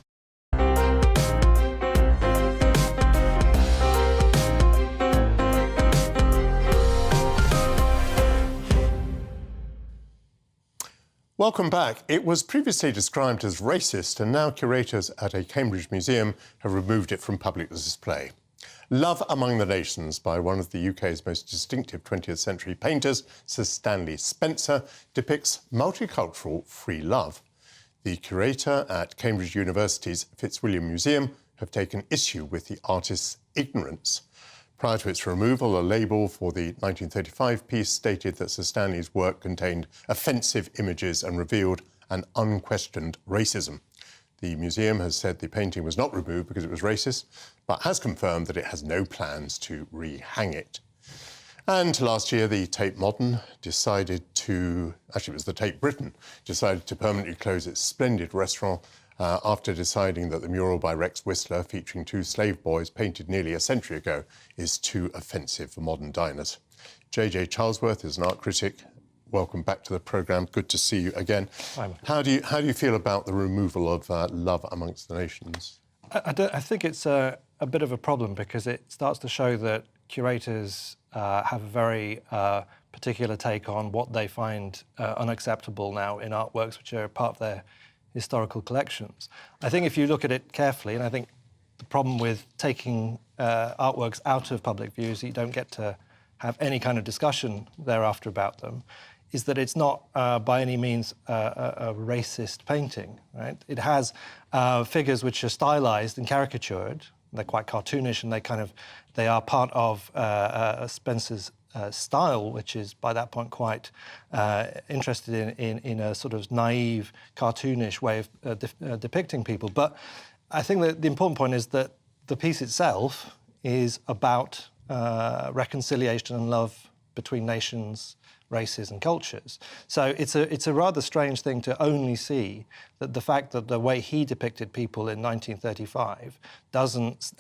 Welcome back. It was previously described as racist, and now curators at a Cambridge museum have removed it from public display. Love Among the Nations by one of the UK's most distinctive 20th century painters, Sir Stanley Spencer, depicts multicultural free love. The curator at Cambridge University's Fitzwilliam Museum have taken issue with the artist's ignorance. Prior to its removal, a label for the 1935 piece stated that Sir Stanley's work contained offensive images and revealed an unquestioned racism. The museum has said the painting was not removed because it was racist, but has confirmed that it has no plans to re-hang it. And last year, the Tate Modern decided to... Actually, it was the Tate Britain decided to permanently close its splendid restaurant after deciding that the mural by Rex Whistler featuring 2 slave boys painted nearly a century ago is too offensive for modern diners. J.J. Charlesworth is an art critic. Welcome back to the programme. Good to see you again. How do you feel about the removal of Love Amongst the Nations? I think it's a bit of a problem because it starts to show that curators have a very particular take on what they find unacceptable now in artworks which are part of their historical collections. I think if you look at it carefully, and I think the problem with taking artworks out of public view is that you don't get to have any kind of discussion thereafter about them, is that it's not by any means a racist painting, right? It has figures which are stylized and caricatured. They're quite cartoonish, and they are part of Spencer's style, which is by that point quite interested in a sort of naive, cartoonish way of depicting people. But I think that the important point is that the piece itself is about reconciliation and love between nations, races and cultures. So it's a rather strange thing to only see that the fact that the way he depicted people in 1935 doesn't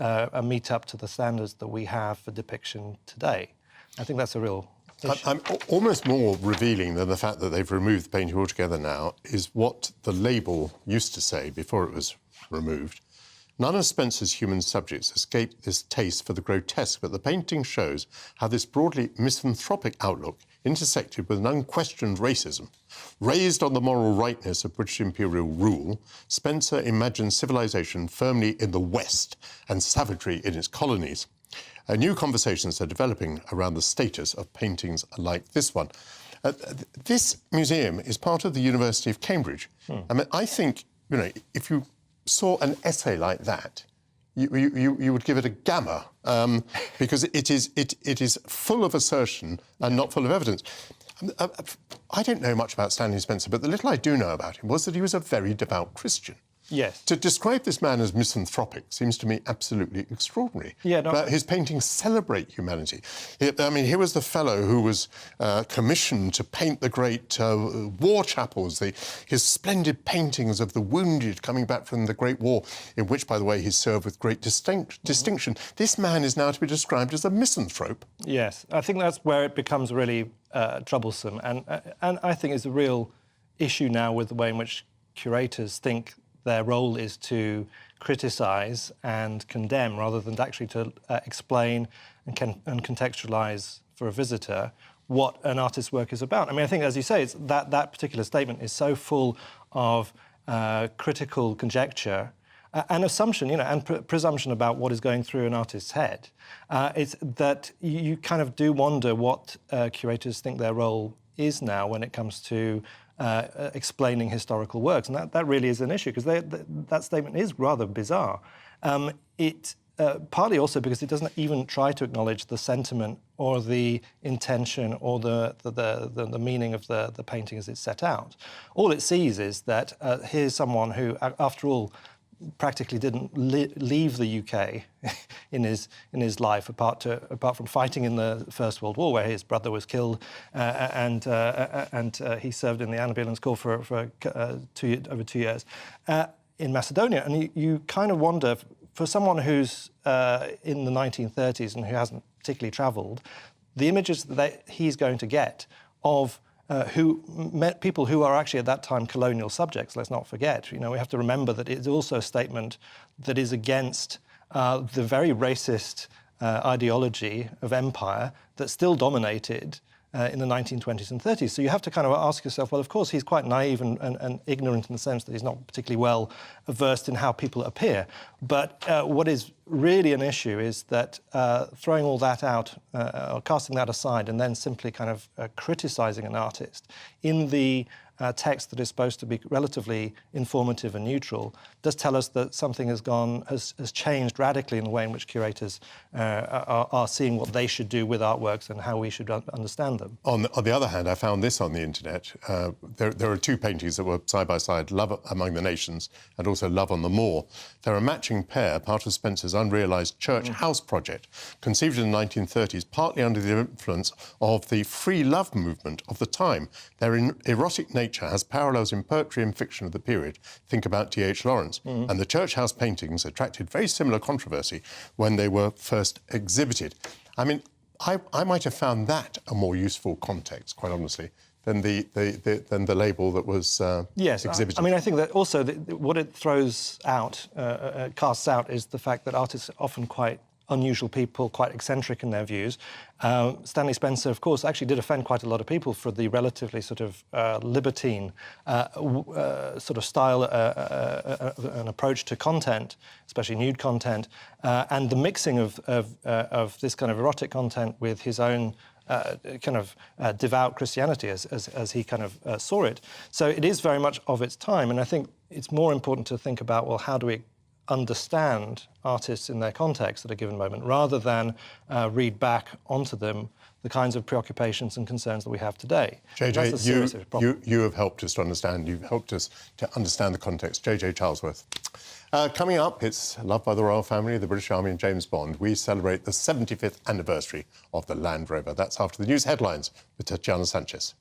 meet up to the standards that we have for depiction today. I think that's a real issue. I'm almost more revealing than the fact that they've removed the painting altogether now is what the label used to say before it was removed. None of Spencer's human subjects escape this taste for the grotesque, but the painting shows how this broadly misanthropic outlook intersected with an unquestioned racism. Raised on the moral rightness of British imperial rule, Spencer imagined civilization firmly in the West and savagery in its colonies. New conversations are developing around the status of paintings like this one. This museum is part of the University of Cambridge. I mean, I think, if you saw an essay like that, you would give it a gamma because it is full of assertion and not full of evidence. I don't know much about Stanley Spencer, but the little I do know about him was that he was a very devout Christian. Yes. To describe this man as misanthropic seems to me absolutely extraordinary. Yeah, no, but his paintings celebrate humanity. I mean, here was the fellow who was commissioned to paint the great war chapels, his splendid paintings of the wounded coming back from the Great War, in which, by the way, he served with great distinction. This man is now to be described as a misanthrope. Yes, I think that's where it becomes really troublesome, and I think it's a real issue now with the way in which curators think their role is to criticise and condemn rather than actually to explain and contextualise for a visitor what an artist's work is about. I mean, I think, as you say, that particular statement is so full of critical conjecture an assumption, and presumption about what is going through an artist's head. It's that you kind of do wonder what curators think their role is now when it comes to explaining historical works, and that really is an issue, because that statement is rather bizarre. Partly also because it doesn't even try to acknowledge the sentiment or the intention or the meaning of the painting as it's set out. All it sees is that here's someone who, after all, practically didn't leave the UK in his life, apart from fighting in the First World War, where his brother was killed, and he served in the ambulance corps for over 2 years in Macedonia. And you kind of wonder, for someone who's in the 1930s and who hasn't particularly travelled, the images that he's going to get of people who are actually at that time colonial subjects, let's not forget. We have to remember that it's also a statement that is against the very racist ideology of empire that still dominated in the 1920s and 30s. So you have to kind of ask yourself, well, of course, he's quite naive and ignorant in the sense that he's not particularly well versed in how people appear. But what is really an issue is that throwing all that out, or casting that aside, and then simply kind of criticising an artist in the text that is supposed to be relatively informative and neutral does tell us that something has changed radically in the way in which curators are seeing what they should do with artworks and how we should understand them. On the other hand, I found this on the internet. There are two paintings that were side by side, Love Among the Nations and also Love on the Moor. They're a matching pair, part of Spencer's unrealised church house project, conceived in the 1930s, partly under the influence of the free love movement of the time. Their erotic nature has parallels in poetry and fiction of the period. Think about D.H. Lawrence. And the church house paintings attracted very similar controversy when they were first exhibited. I mean, I might have found that a more useful context, quite honestly, than the label that was exhibited. I mean, I think that also what it throws out, casts out, is the fact that artists are often quite unusual people, quite eccentric in their views. Stanley Spencer, of course, actually did offend quite a lot of people for the relatively sort of libertine sort of style and approach to content, especially nude content, and the mixing of this kind of erotic content with his own kind of devout Christianity as he kind of saw it. So it is very much of its time, and I think it's more important to think about, well, how do we understand artists in their context at a given moment, rather than read back onto them the kinds of preoccupations and concerns that we have today. JJ, you have helped us to understand. You've helped us to understand the context. JJ Charlesworth. Coming up, it's Loved by the Royal Family, the British Army and James Bond. We celebrate the 75th anniversary of the Land Rover. That's after the news headlines with Tatjana Sanchez.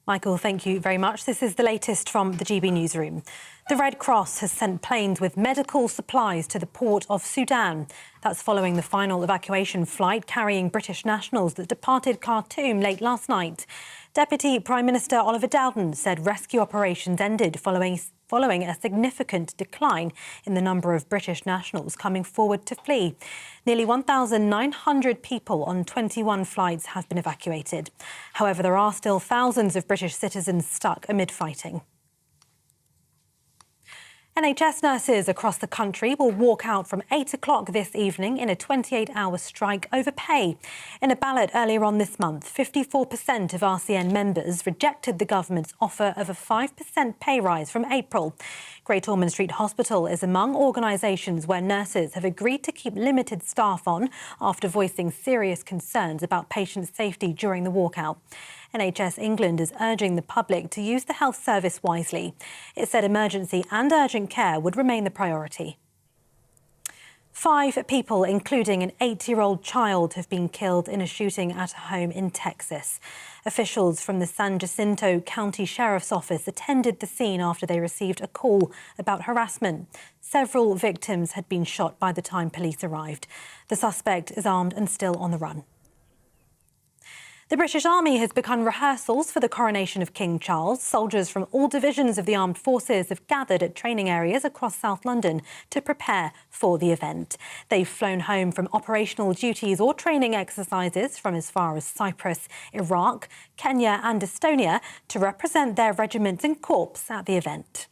Michael, thank you very much. This is the latest from the GB Newsroom. The Red Cross has sent planes with medical supplies to the port of Sudan. That's following the final evacuation flight carrying British nationals that departed Khartoum late last night. Deputy Prime Minister Oliver Dowden said rescue operations ended following a significant decline in the number of British nationals coming forward to flee. Nearly 1,900 people on 21 flights have been evacuated. However, there are still thousands of British citizens stuck amid fighting. NHS nurses across the country will walk out from 8 o'clock this evening in a 28-hour strike over pay. In a ballot earlier on this month, 54% of RCN members rejected the government's offer of a 5% pay rise from April. Great Ormond Street Hospital is among organisations where nurses have agreed to keep limited staff on after voicing serious concerns about patient safety during the walkout. NHS England is urging the public to use the health service wisely. It said emergency and urgent care would remain the priority. 5 people, including an 8-year-old child, have been killed in a shooting at a home in Texas. Officials from the San Jacinto County Sheriff's Office attended the scene after they received a call about harassment. Several victims had been shot by the time police arrived. The suspect is armed and still on the run. The British Army has begun rehearsals for the coronation of King Charles. Soldiers from all divisions of the armed forces have gathered at training areas across South London to prepare for the event. They've flown home from operational duties or training exercises from as far as Cyprus, Iraq, Kenya and Estonia to represent their regiments and corps at the event.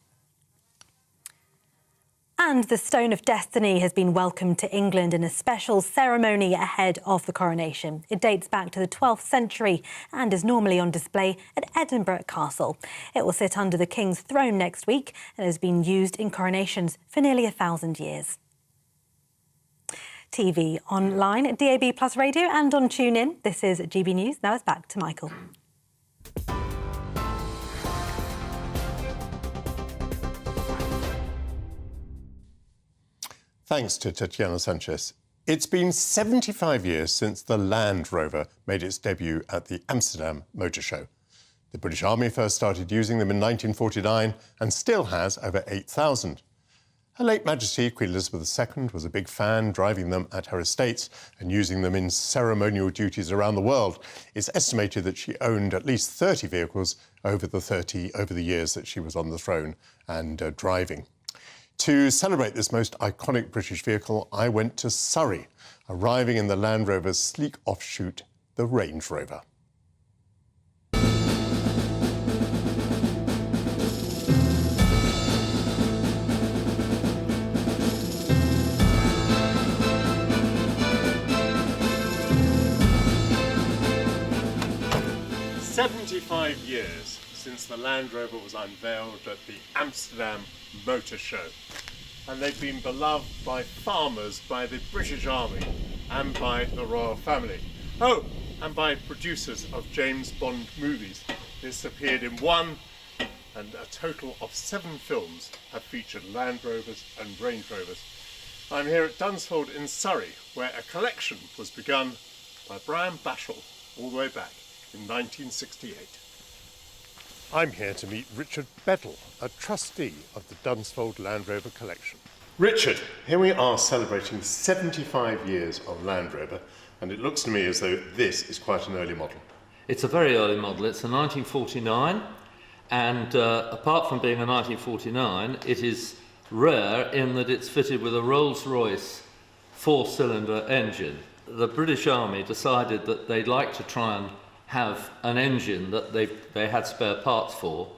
And the Stone of Destiny has been welcomed to England in a special ceremony ahead of the coronation. It dates back to the 12th century and is normally on display at Edinburgh Castle. It will sit under the King's throne next week and has been used in coronations for nearly 1,000 years. TV online, DAB Plus Radio and on TuneIn. This is GB News. Now it's back to Michael. Thanks to Tatiana Sanchez. It's been 75 years since the Land Rover made its debut at the Amsterdam Motor Show. The British Army first started using them in 1949 and still has over 8,000. Her late Majesty, Queen Elizabeth II, was a big fan, driving them at her estates and using them in ceremonial duties around the world. It's estimated that she owned at least 30 vehicles over the years that she was on the throne and driving. To celebrate this most iconic British vehicle, I went to Surrey, arriving in the Land Rover's sleek offshoot, the Range Rover. "75 years since the Land Rover was unveiled at the Amsterdam Motor Show, and they've been beloved by farmers, by the British Army and by the royal family. Oh, and by producers of James Bond movies. This appeared in one, and a total of 7 films have featured Land Rovers and Range Rovers. I'm here at Dunsfold in Surrey, where a collection was begun by Brian Bashall all the way back in 1968. I'm here to meet Richard Beddle, a trustee of the Dunsfold Land Rover collection. Richard, here we are celebrating 75 years of Land Rover, and it looks to me as though this is quite an early model. It's a very early model. It's a 1949, and apart from being a 1949, it is rare in that it's fitted with a Rolls-Royce 4-cylinder engine. The British Army decided that they'd like to try and have an engine that they had spare parts for,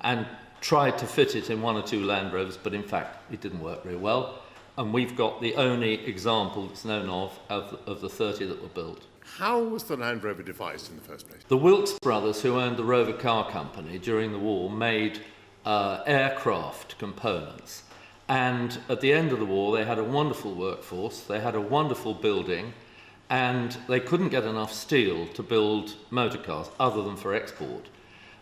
and tried to fit it in 1 or 2 Land Rovers, but in fact it didn't work very well. And we've got the only example that's known of the 30 that were built. How was the Land Rover devised in the first place? The Wilkes brothers, who owned the Rover Car Company during the war, made aircraft components. And at the end of the war, they had a wonderful workforce, they had a wonderful building, and they couldn't get enough steel to build motor cars other than for export.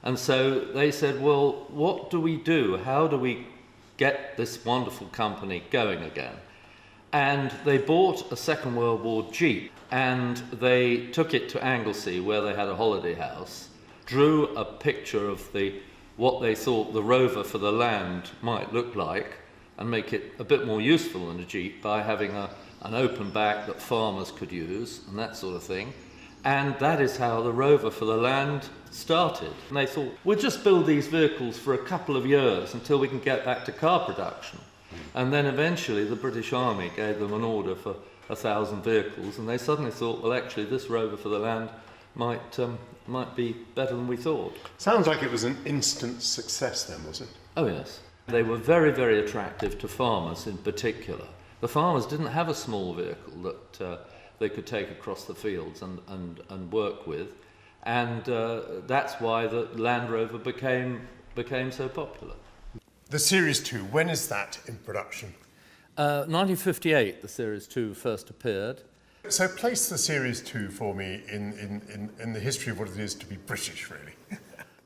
And so they said, well, what do we do? How do we get this wonderful company going again? And they bought a Second World War Jeep, and they took it to Anglesey, where they had a holiday house, drew a picture of what they thought the Rover for the land might look like, and make it a bit more useful than a Jeep by having an open back that farmers could use and that sort of thing. And that is how the Rover for the land started. And they thought, we'll just build these vehicles for a couple of years until we can get back to car production. And then eventually the British Army gave them an order for 1,000 vehicles, and they suddenly thought, well, actually this Rover for the land might be better than we thought. Sounds like it was an instant success then, was it? Oh yes. They were very, very attractive to farmers in particular. The farmers didn't have a small vehicle that they could take across the fields and work with, and that's why the Land Rover became so popular. The Series 2, when is that in production? 1958, the Series 2 first appeared. So place the Series 2 for me in the history of what it is to be British, really.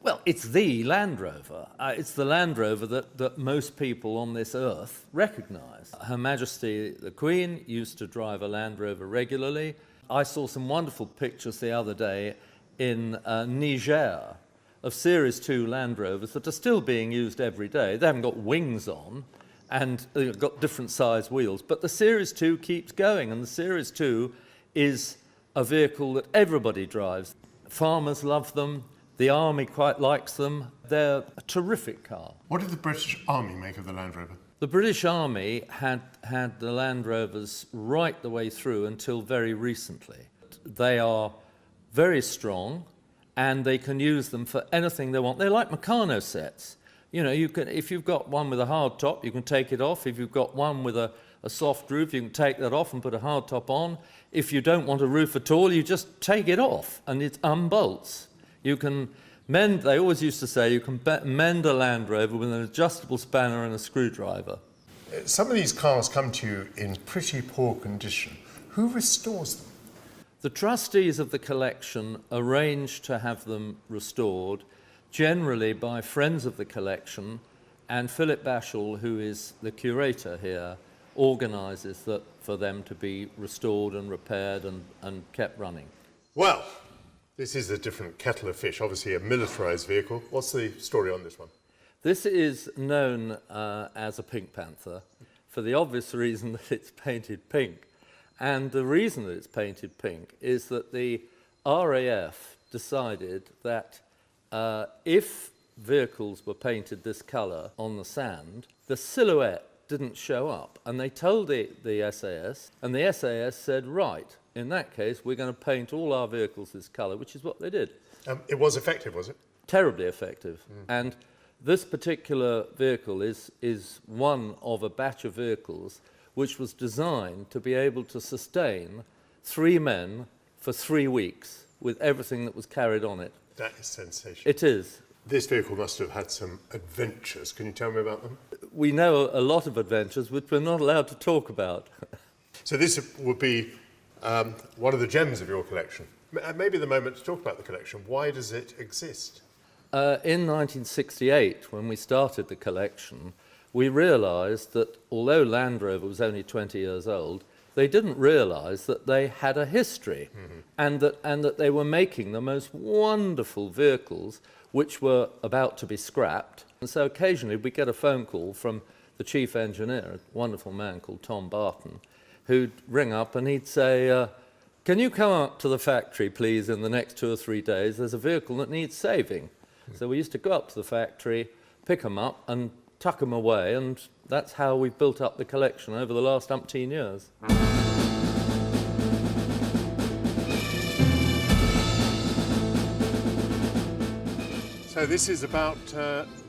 Well, it's the Land Rover. It's the Land Rover that most people on this earth recognise. Her Majesty the Queen used to drive a Land Rover regularly. I saw some wonderful pictures the other day in Niger of Series 2 Land Rovers that are still being used every day. They haven't got wings on and they've got different size wheels, but the Series 2 keeps going, and the Series 2 is a vehicle that everybody drives. Farmers love them. The army quite likes them. They're a terrific car. What did the British Army make of the Land Rover? The British Army had the Land Rovers right the way through until very recently. They are very strong, and they can use them for anything they want. They're like Meccano sets. You know, you can, if you've got one with a hard top, you can take it off. If you've got one with a soft roof, you can take that off and put a hard top on. If you don't want a roof at all, you just take it off and it unbolts. You can mend, they always used to say, you can mend a Land Rover with an adjustable spanner and a screwdriver. Some of these cars come to you in pretty poor condition. Who restores them? The trustees of the collection arrange to have them restored, generally by friends of the collection, and Philip Bashall, who is the curator here, organises that for them to be restored and repaired and kept running. Well, this is a different kettle of fish, obviously a militarised vehicle. What's the story on this one? This is known as a Pink Panther for the obvious reason that it's painted pink. And the reason that it's painted pink is that the RAF decided that if vehicles were painted this colour on the sand, the silhouette didn't show up. And they told the SAS, and the SAS said, right, in that case, we're going to paint all our vehicles this colour, which is what they did. It was effective, was it? Terribly effective. And this particular vehicle is one of a batch of vehicles which was designed to be able to sustain 3 men for 3 weeks with everything that was carried on it. That is sensational. It is. This vehicle must have had some adventures. Can you tell me about them? We know a lot of adventures which we're not allowed to talk about. So this would be one of the gems of your collection. Maybe the moment to talk about the collection. Why does it exist? In 1968, when we started the collection, we realised that although Land Rover was only 20 years old, they didn't realise that they had a history, and that they were making the most wonderful vehicles which were about to be scrapped. And so occasionally we get a phone call from the chief engineer, a wonderful man called Tom Barton, who'd ring up and he'd say, can you come up to the factory, please, in the next 2 or 3 days? There's a vehicle that needs saving. So we used to go up to the factory, pick them up and tuck them away, and that's how we've built up the collection over the last umpteen years. So this is about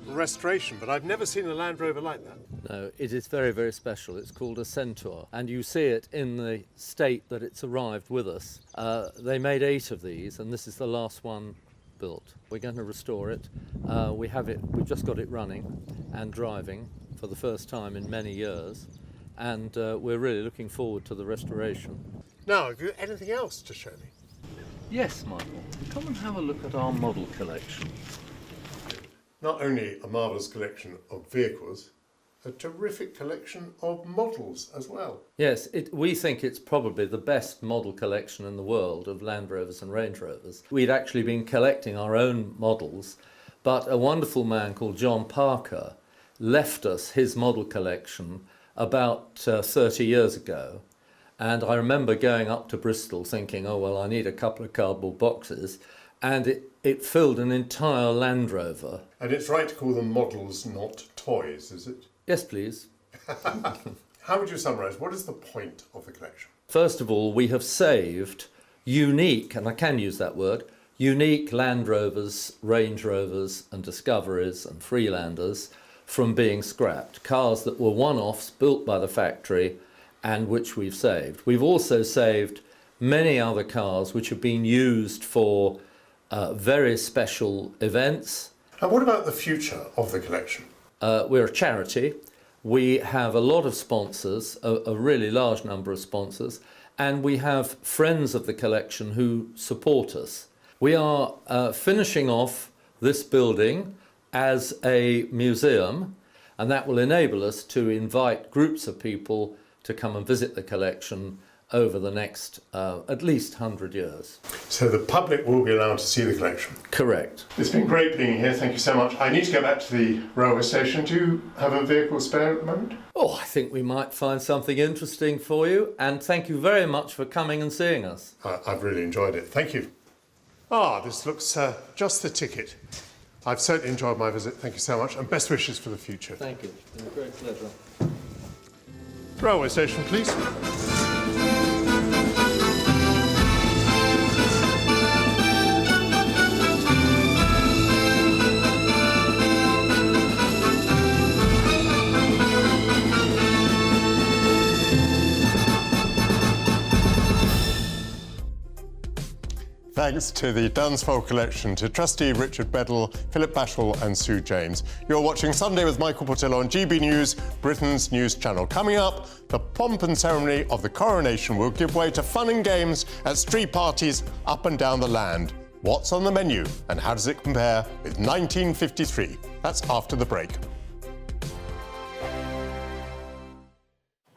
restoration, but I've never seen a Land Rover like that. No, it is very, very special. It's called a Centaur, and you see it in the state that it's arrived with us. They made 8 of these, and this is the last one built. We're going to restore it. We've just got it running and driving for the first time in many years, and we're really looking forward to the restoration. Now, have you anything else to show me? Yes, Michael. Come and have a look at our model collection. Not only a marvellous collection of vehicles, a terrific collection of models as well. Yes, we think it's probably the best model collection in the world of Land Rovers and Range Rovers. We'd actually been collecting our own models, but a wonderful man called John Parker left us his model collection about 30 years ago. And I remember going up to Bristol thinking, oh, well, I need a couple of cardboard boxes. And it filled an entire Land Rover. And it's right to call them models, not toys, is it? Yes, please. How would you summarise? What is the point of the collection? First of all, we have saved unique, and I can use that word, unique Land Rovers, Range Rovers and Discoveries and Freelanders from being scrapped. Cars that were one-offs built by the factory and which we've saved. We've also saved many other cars which have been used for very special events. And what about the future of the collection? We're a charity. We have a lot of sponsors, a really large number of sponsors, and we have friends of the collection who support us. We are finishing off this building as a museum, and that will enable us to invite groups of people to come and visit the collection over the next at least 100 years. So the public will be allowed to see the collection? Correct. It's been great being here, thank you so much. I need to go back to the railway station. Do you have a vehicle spare at the moment? Oh, I think we might find something interesting for you, and thank you very much for coming and seeing us. I've really enjoyed it. Thank you. Ah, this looks just the ticket. I've certainly enjoyed my visit. Thank you so much, and best wishes for the future. Thank you. It's been a great pleasure. Railway station, please. Thanks to the Dunsfold Collection, to trustee Richard Beddle, Philip Bashall and Sue James. You're watching Sunday with Michael Portillo on GB News, Britain's news channel. Coming up, the pomp and ceremony of the coronation will give way to fun and games at street parties up and down the land. What's on the menu and how does it compare with 1953? That's after the break.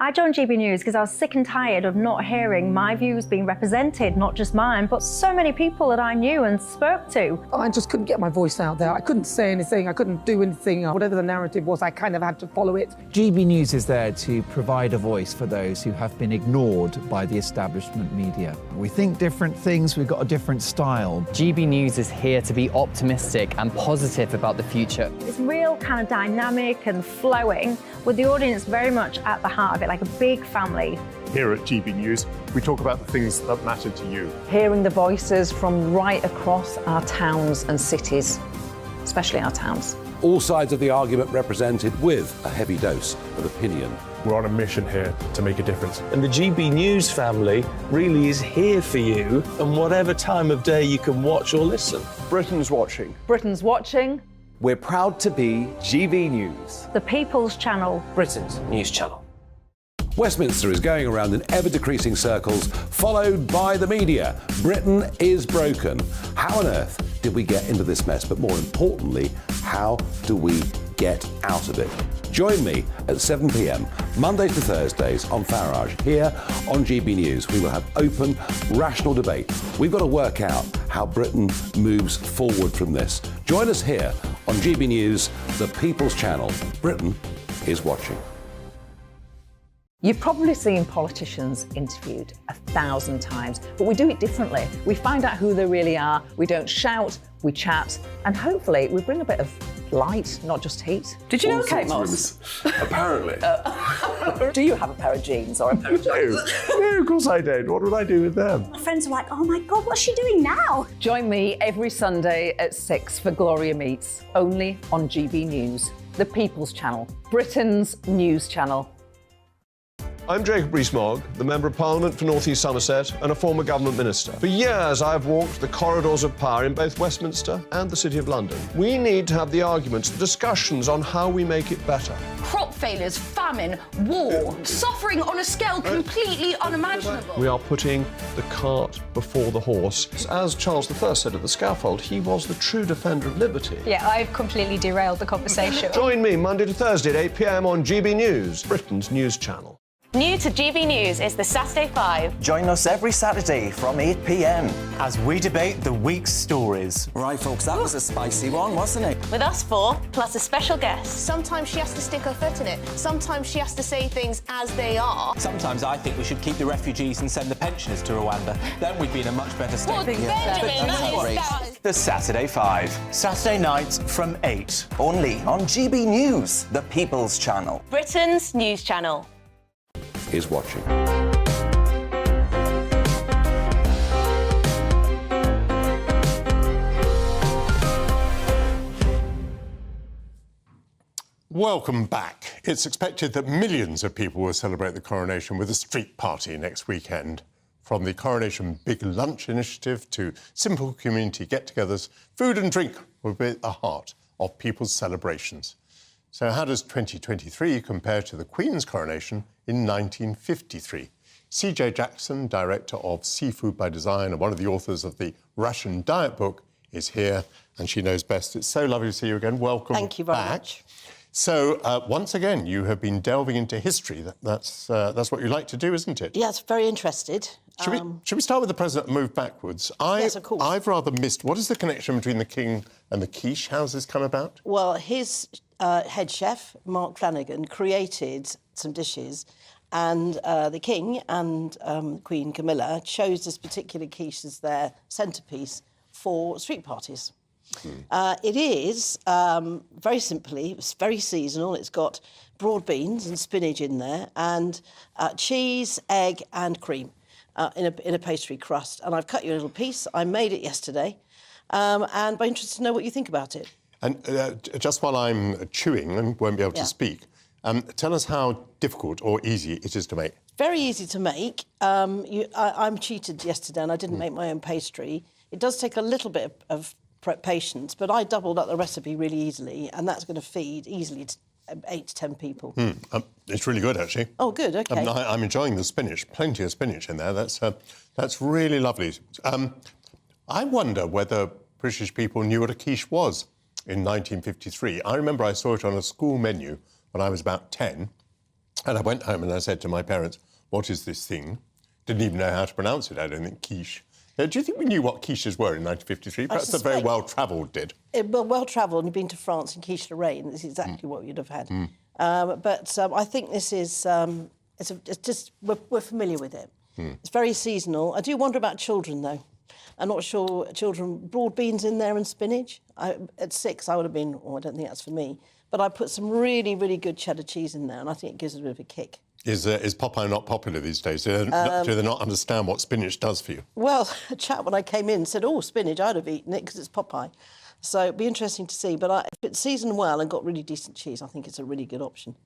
I joined GB News because I was sick and tired of not hearing my views being represented, not just mine, but so many people that I knew and spoke to. I just couldn't get my voice out there. I couldn't say anything. I couldn't do anything. Whatever the narrative was, I kind of had to follow it. GB News is there to provide a voice for those who have been ignored by the establishment media. We think different things, we've got a different style. GB News is here to be optimistic and positive about the future. It's real kind of dynamic and flowing, with the audience very much at the heart of it, like a big family. Here at GB News, we talk about the things that matter to you. Hearing the voices from right across our towns and cities, especially our towns. All sides of the argument represented with a heavy dose of opinion. We're on a mission here to make a difference. And the GB News family really is here for you, and whatever time of day you can watch or listen. Britain's watching. Britain's watching. We're proud to be GB News, The People's Channel. Britain's news channel. Westminster is going around in ever-decreasing circles, followed by the media. Britain is broken. How on earth did we get into this mess? But more importantly, how do we get out of it? Join me at 7 p.m, Mondays to Thursdays on Farage, here on GB News. We will have open, rational debate. We've got to work out how Britain moves forward from this. Join us here on GB News, the People's Channel. Britain is watching. You've probably seen politicians interviewed 1,000 times, but we do it differently. We find out who they really are, we don't shout, we chat, and hopefully we bring a bit of light, not just heat. Did you know Kate Moss? Apparently. Do you have a pair of jeans or a pair of jeans? No, of course I don't. What would I do with them? My friends are like, oh my God, what's she doing now? Join me every Sunday at 6 for Gloria Meets, only on GB News, the People's Channel, Britain's news channel. I'm Jacob Rees-Mogg, the Member of Parliament for North East Somerset and a former government minister. For years, I've walked the corridors of power in both Westminster and the City of London. We need to have the arguments, the discussions on how we make it better. Crop failures, famine, war, suffering on a scale completely unimaginable. We are putting the cart before the horse. As Charles I said at the scaffold, he was the true defender of liberty. Yeah, I've completely derailed the conversation. Join me Monday to Thursday at 8 p.m. on GB News, Britain's news channel. New to GB News is the Saturday 5. Join us every Saturday from 8 p.m. as we debate the week's stories. Right, folks, that was a spicy one, wasn't it? With us four, plus a special guest. Sometimes she has to stick her foot in it. Sometimes she has to say things as they are. Sometimes I think we should keep the refugees and send the pensioners to Rwanda. Then we'd be in a much better state. Well, Benjamin, that is... The Saturday 5. Saturday nights from 8. Only on GB News, the People's Channel. Britain's news channel. Is watching. Welcome back. It's expected that millions of people will celebrate the coronation with a street party next weekend. From the Coronation Big Lunch Initiative to simple community get-togethers, food and drink will be at the heart of people's celebrations. So how does 2023 compare to the Queen's coronation in 1953? C.J. Jackson, director of Seafood by Design and one of the authors of the Ration Diet book, is here, and she knows best. It's so lovely to see you again. Welcome. Thank you very back. much. So once again, you have been delving into history. That's what you like to do, isn't it? Yes, very interested. Should we start with the president and move backwards? Yes, of course. I've rather missed. What is the connection between the king and the quiche? How's this come about? Well, his head chef, Mark Flanagan, created some dishes, and the king and Queen Camilla chose this particular quiche as their centrepiece for street parties. It is, very simply, it's very seasonal. It's got broad beans and spinach in there, and cheese, egg and cream in a pastry crust. And I've cut you a little piece. I made it yesterday, and I'm interested to know what you think about it. And just while I'm chewing and won't be able to speak, tell us how difficult or easy it is to make. Very easy to make. I'm cheated yesterday and I didn't make my own pastry. It does take a little bit of patience, but I doubled up the recipe really easily, and that's going to feed easily 8 to 10 people. It's really good, actually. Oh, good, OK. I'm enjoying the spinach. Plenty of spinach in there. That's really lovely. I wonder whether British people knew what a quiche was in 1953. I remember I saw it on a school menu when I was about 10, and I went home and I said to my parents, what is this thing? Didn't even know how to pronounce it, I don't think, quiche. Do you think we knew what quiches were in 1953? Perhaps the very well-travelled did. Well-travelled, and you've been to France and quiche Lorraine, this is exactly what you'd have had. But I think this is, it's just, we're familiar with it. It's very seasonal. I do wonder about children, though. I'm not sure children, broad beans in there and spinach. At 6, I would have been, I don't think that's for me. But I put some really, really good cheddar cheese in there, and I think it gives it a bit of a kick. Is Popeye not popular these days? Do they not understand what spinach does for you? Well, a chap when I came in said, oh, spinach, I'd have eaten it because it's Popeye. So it'd be interesting to see. But if it's seasoned well and got really decent cheese, I think it's a really good option.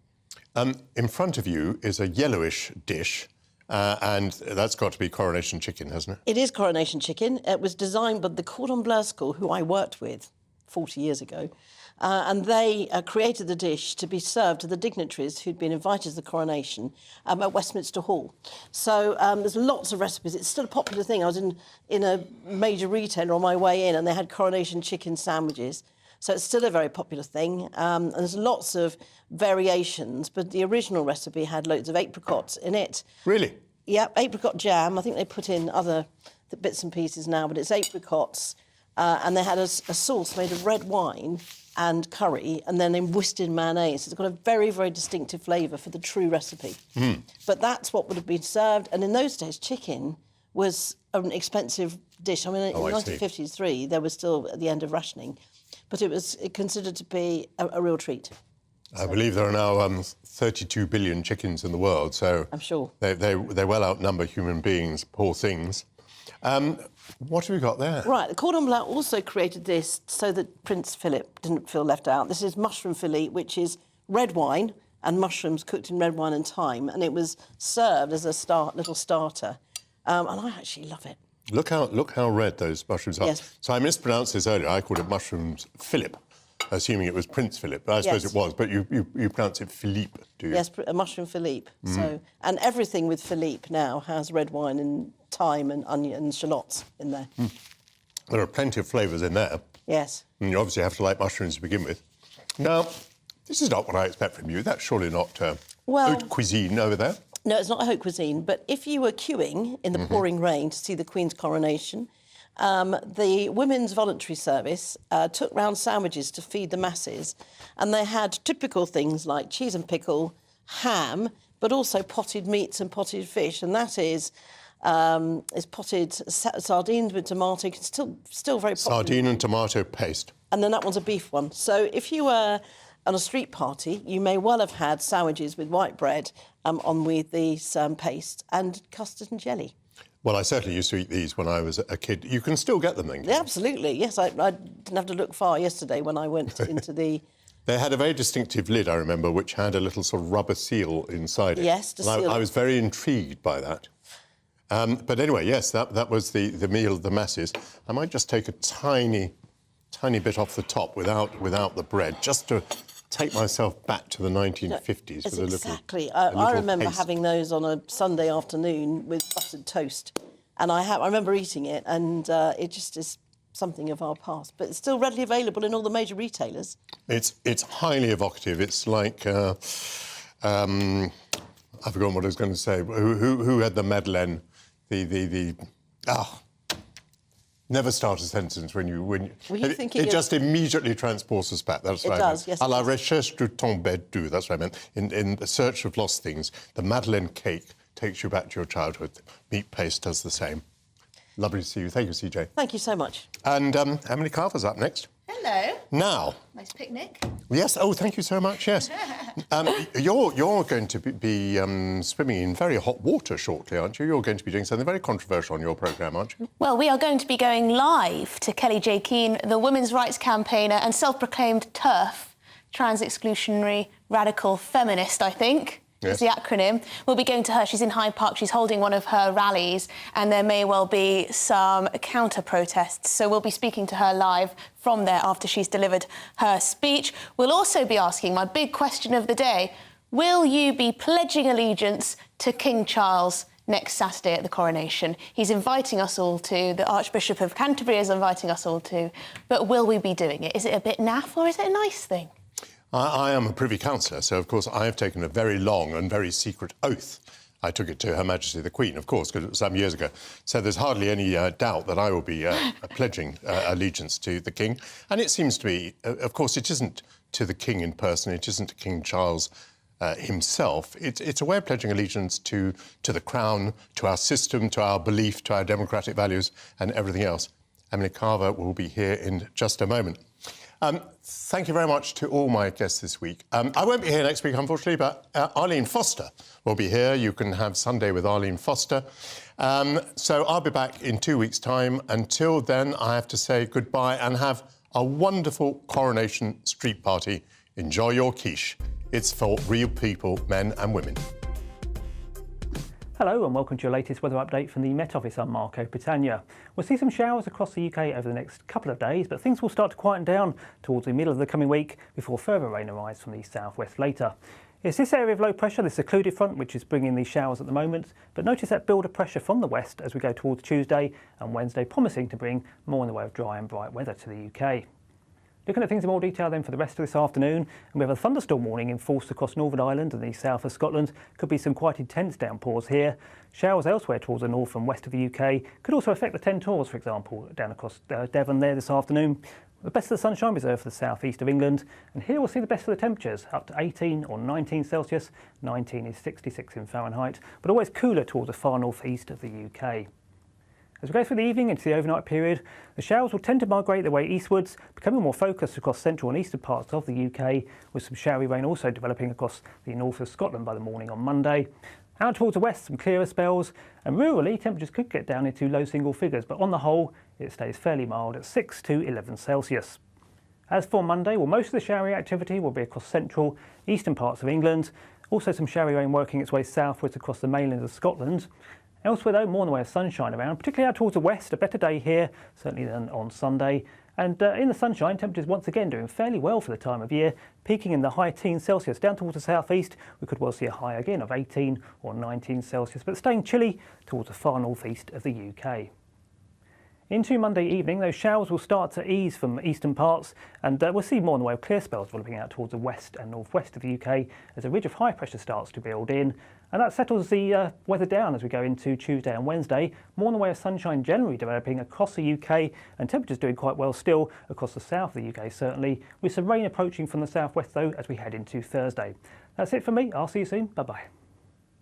In front of you is a yellowish dish, and that's got to be coronation chicken, hasn't it? It is coronation chicken. It was designed by the Cordon Bleu School, who I worked with 40 years ago. And they created the dish to be served to the dignitaries who'd been invited to the coronation at Westminster Hall. So there's lots of recipes. It's still a popular thing. I was in a major retailer on my way in, and they had coronation chicken sandwiches. So it's still a very popular thing. And there's lots of variations, but the original recipe had loads of apricots in it. Really? Yeah, apricot jam. I think they put in other bits and pieces now, but it's apricots. And they had a sauce made of red wine and curry, and then in whisked mayonnaise. It's got a very, very distinctive flavour for the true recipe. But that's what would have been served. And in those days, chicken was an expensive dish. I mean, in 1953, there was still at the end of rationing, but it was considered to be a real treat. I believe there are now 32 billion chickens in the world, so I'm sure they well outnumber human beings, poor things. What have we got there? Right, the Cordon Bleu also created this so that Prince Philip didn't feel left out. This is mushroom filet, which is red wine and mushrooms cooked in red wine and thyme, and it was served as a little starter. And I actually love it. Look how red those mushrooms are. Yes. So I mispronounced this earlier. I called it mushrooms Philip, assuming it was Prince Philip. But I suppose it was. But you pronounce it Philippe, do you? Yes, a mushroom Philippe. So, and everything with Philippe now has red wine and thyme and onion and shallots in there. There are plenty of flavours in there. Yes. And you obviously have to like mushrooms to begin with. Now, this is not what I expect from you. That's surely not haute cuisine over there. No, it's not haute cuisine. But if you were queuing in the pouring rain to see the Queen's coronation, the Women's Voluntary Service took round sandwiches to feed the masses, and they had typical things like cheese and pickle, ham, but also potted meats and potted fish, and that is potted sardines with tomato. It's still very popular. Sardine and tomato paste. And then that one's a beef one. So if you were on a street party, you may well have had sandwiches with white bread on with these paste and custard and jelly. Well, I certainly used to eat these when I was a kid. You can still get them then? Yeah, absolutely, yes. I didn't have to look far yesterday when I went into the... They had a very distinctive lid, I remember, which had a little sort of rubber seal inside it. Yes, to seal I was very intrigued by that. But anyway, yes, that was the meal of the masses. I might just take a tiny bit off the top without the bread, just to take myself back to the 1950s with a little. Exactly. I remember having those on a Sunday afternoon with buttered toast, and I remember eating it, and it just is something of our past. But it's still readily available in all the major retailers. It's highly evocative. It's like I've forgotten what I was going to say. Who had the Madeleine? Never start a sentence when you it just immediately transports us back. That's what I meant. Yes. À la recherche du temps perdu. That's what I meant. In the search of lost things, the Madeleine cake takes you back to your childhood. Meat paste does the same. Lovely to see you. Thank you, CJ. Thank you so much. And Emily Carver's up next. Hello. Now. Nice picnic. Yes. Oh, thank you so much. Yes. You're going to be swimming in very hot water shortly, aren't you? You're going to be doing something very controversial on your programme, aren't you? Well, we are going to be going live to Kelly J. Keane, the women's rights campaigner and self-proclaimed TERF, trans-exclusionary radical feminist, I think. Is the acronym. We'll be going to her. She's in Hyde Park. She's holding one of her rallies, and there may well be some counter-protests. So we'll be speaking to her live from there after she's delivered her speech. We'll also be asking my big question of the day: will you be pledging allegiance to King Charles next Saturday at the coronation? He's inviting us all to. The Archbishop of Canterbury is inviting us all to. But will we be doing it? Is it a bit naff or is it a nice thing? I am a Privy Councillor, so, of course, I have taken a very long and very secret oath. I took it to Her Majesty the Queen, of course, because it was some years ago. So there's hardly any doubt that I will be pledging allegiance to the King. And it seems to me, of course, it isn't to the King in person, it isn't to King Charles himself. It's a way of pledging allegiance to the Crown, to our system, to our belief, to our democratic values and everything else. Emily Carver will be here in just a moment. Thank you very much to all my guests this week. I won't be here next week, unfortunately, but Arlene Foster will be here. You can have Sunday with Arlene Foster. So I'll be back in 2 weeks' time. Until then, I have to say goodbye and have a wonderful coronation street party. Enjoy your quiche. It's for real people, men and women. Hello and welcome to your latest weather update from the Met Office. I'm Marco Pitagna. We'll see some showers across the UK over the next couple of days, but things will start to quieten down towards the middle of the coming week before further rain arrives from the southwest later. It's this area of low pressure, this secluded front, which is bringing these showers at the moment, but notice that build of pressure from the west as we go towards Tuesday and Wednesday, promising to bring more in the way of dry and bright weather to the UK. Looking at things in more detail then for the rest of this afternoon, and we have a thunderstorm warning in force across Northern Ireland and the south of Scotland. Could be some quite intense downpours here. Showers elsewhere towards the north and west of the UK. Could also affect the 10 Tors, for example, down across Devon there this afternoon. The best of the sunshine reserved for the southeast of England. And here we'll see the best of the temperatures, up to 18 or 19 Celsius. 19 is 66 in Fahrenheit, but always cooler towards the far northeast of the UK. As we go through the evening into the overnight period, the showers will tend to migrate their way eastwards, becoming more focused across central and eastern parts of the UK, with some showery rain also developing across the north of Scotland by the morning on Monday. Out towards the west, some clearer spells, and rurally temperatures could get down into low single figures, but on the whole, it stays fairly mild at 6 to 11 Celsius. As for Monday, well, most of the showery activity will be across central, eastern parts of England. Also some showery rain working its way southwards across the mainland of Scotland. Elsewhere, though, more in the way of sunshine around, particularly out towards the west. A better day here, certainly than on Sunday. And in the sunshine, temperatures once again doing fairly well for the time of year, peaking in the high teens Celsius. Down towards the southeast, we could well see a high again of 18 or 19 Celsius, but staying chilly towards the far northeast of the UK. Into Monday evening, those showers will start to ease from eastern parts, and we'll see more in the way of clear spells developing out towards the west and northwest of the UK as a ridge of high pressure starts to build in. And that settles the weather down as we go into Tuesday and Wednesday. More in the way of sunshine generally developing across the UK, and temperatures doing quite well still across the south of the UK certainly, with some rain approaching from the southwest though as we head into Thursday. That's it for me. I'll see you soon. Bye-bye.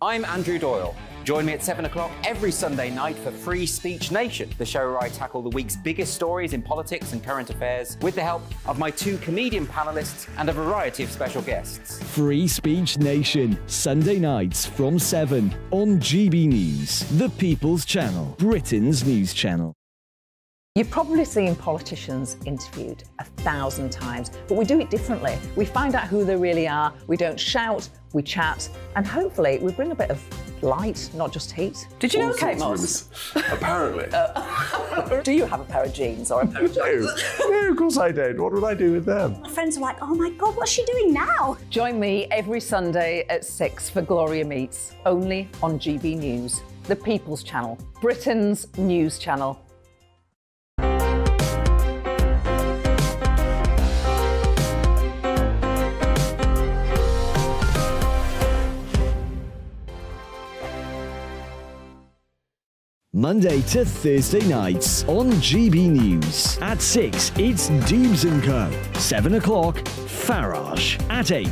I'm Andrew Doyle. Join me at 7 o'clock every Sunday night for Free Speech Nation, the show where I tackle the week's biggest stories in politics and current affairs with the help of my 2 comedian panellists and a variety of special guests. Free Speech Nation, Sunday nights from 7 on GB News, the People's Channel, Britain's news channel. You've probably seen politicians interviewed 1,000 times, but we do it differently. We find out who they really are, we don't shout, we chat, and hopefully we bring a bit of light, not just heat. Did you know Kate Moss? Apparently. Do you have a pair of jeans or a pair of jeans? No, of course I don't. What would I do with them? My friends are like, oh my God, what's she doing now? Join me every Sunday at 6 for Gloria Meets, only on GB News, the People's Channel, Britain's news channel. Monday to Thursday nights on GB News. At 6, it's Dubes & Co. 7 o'clock, Farage. At 8,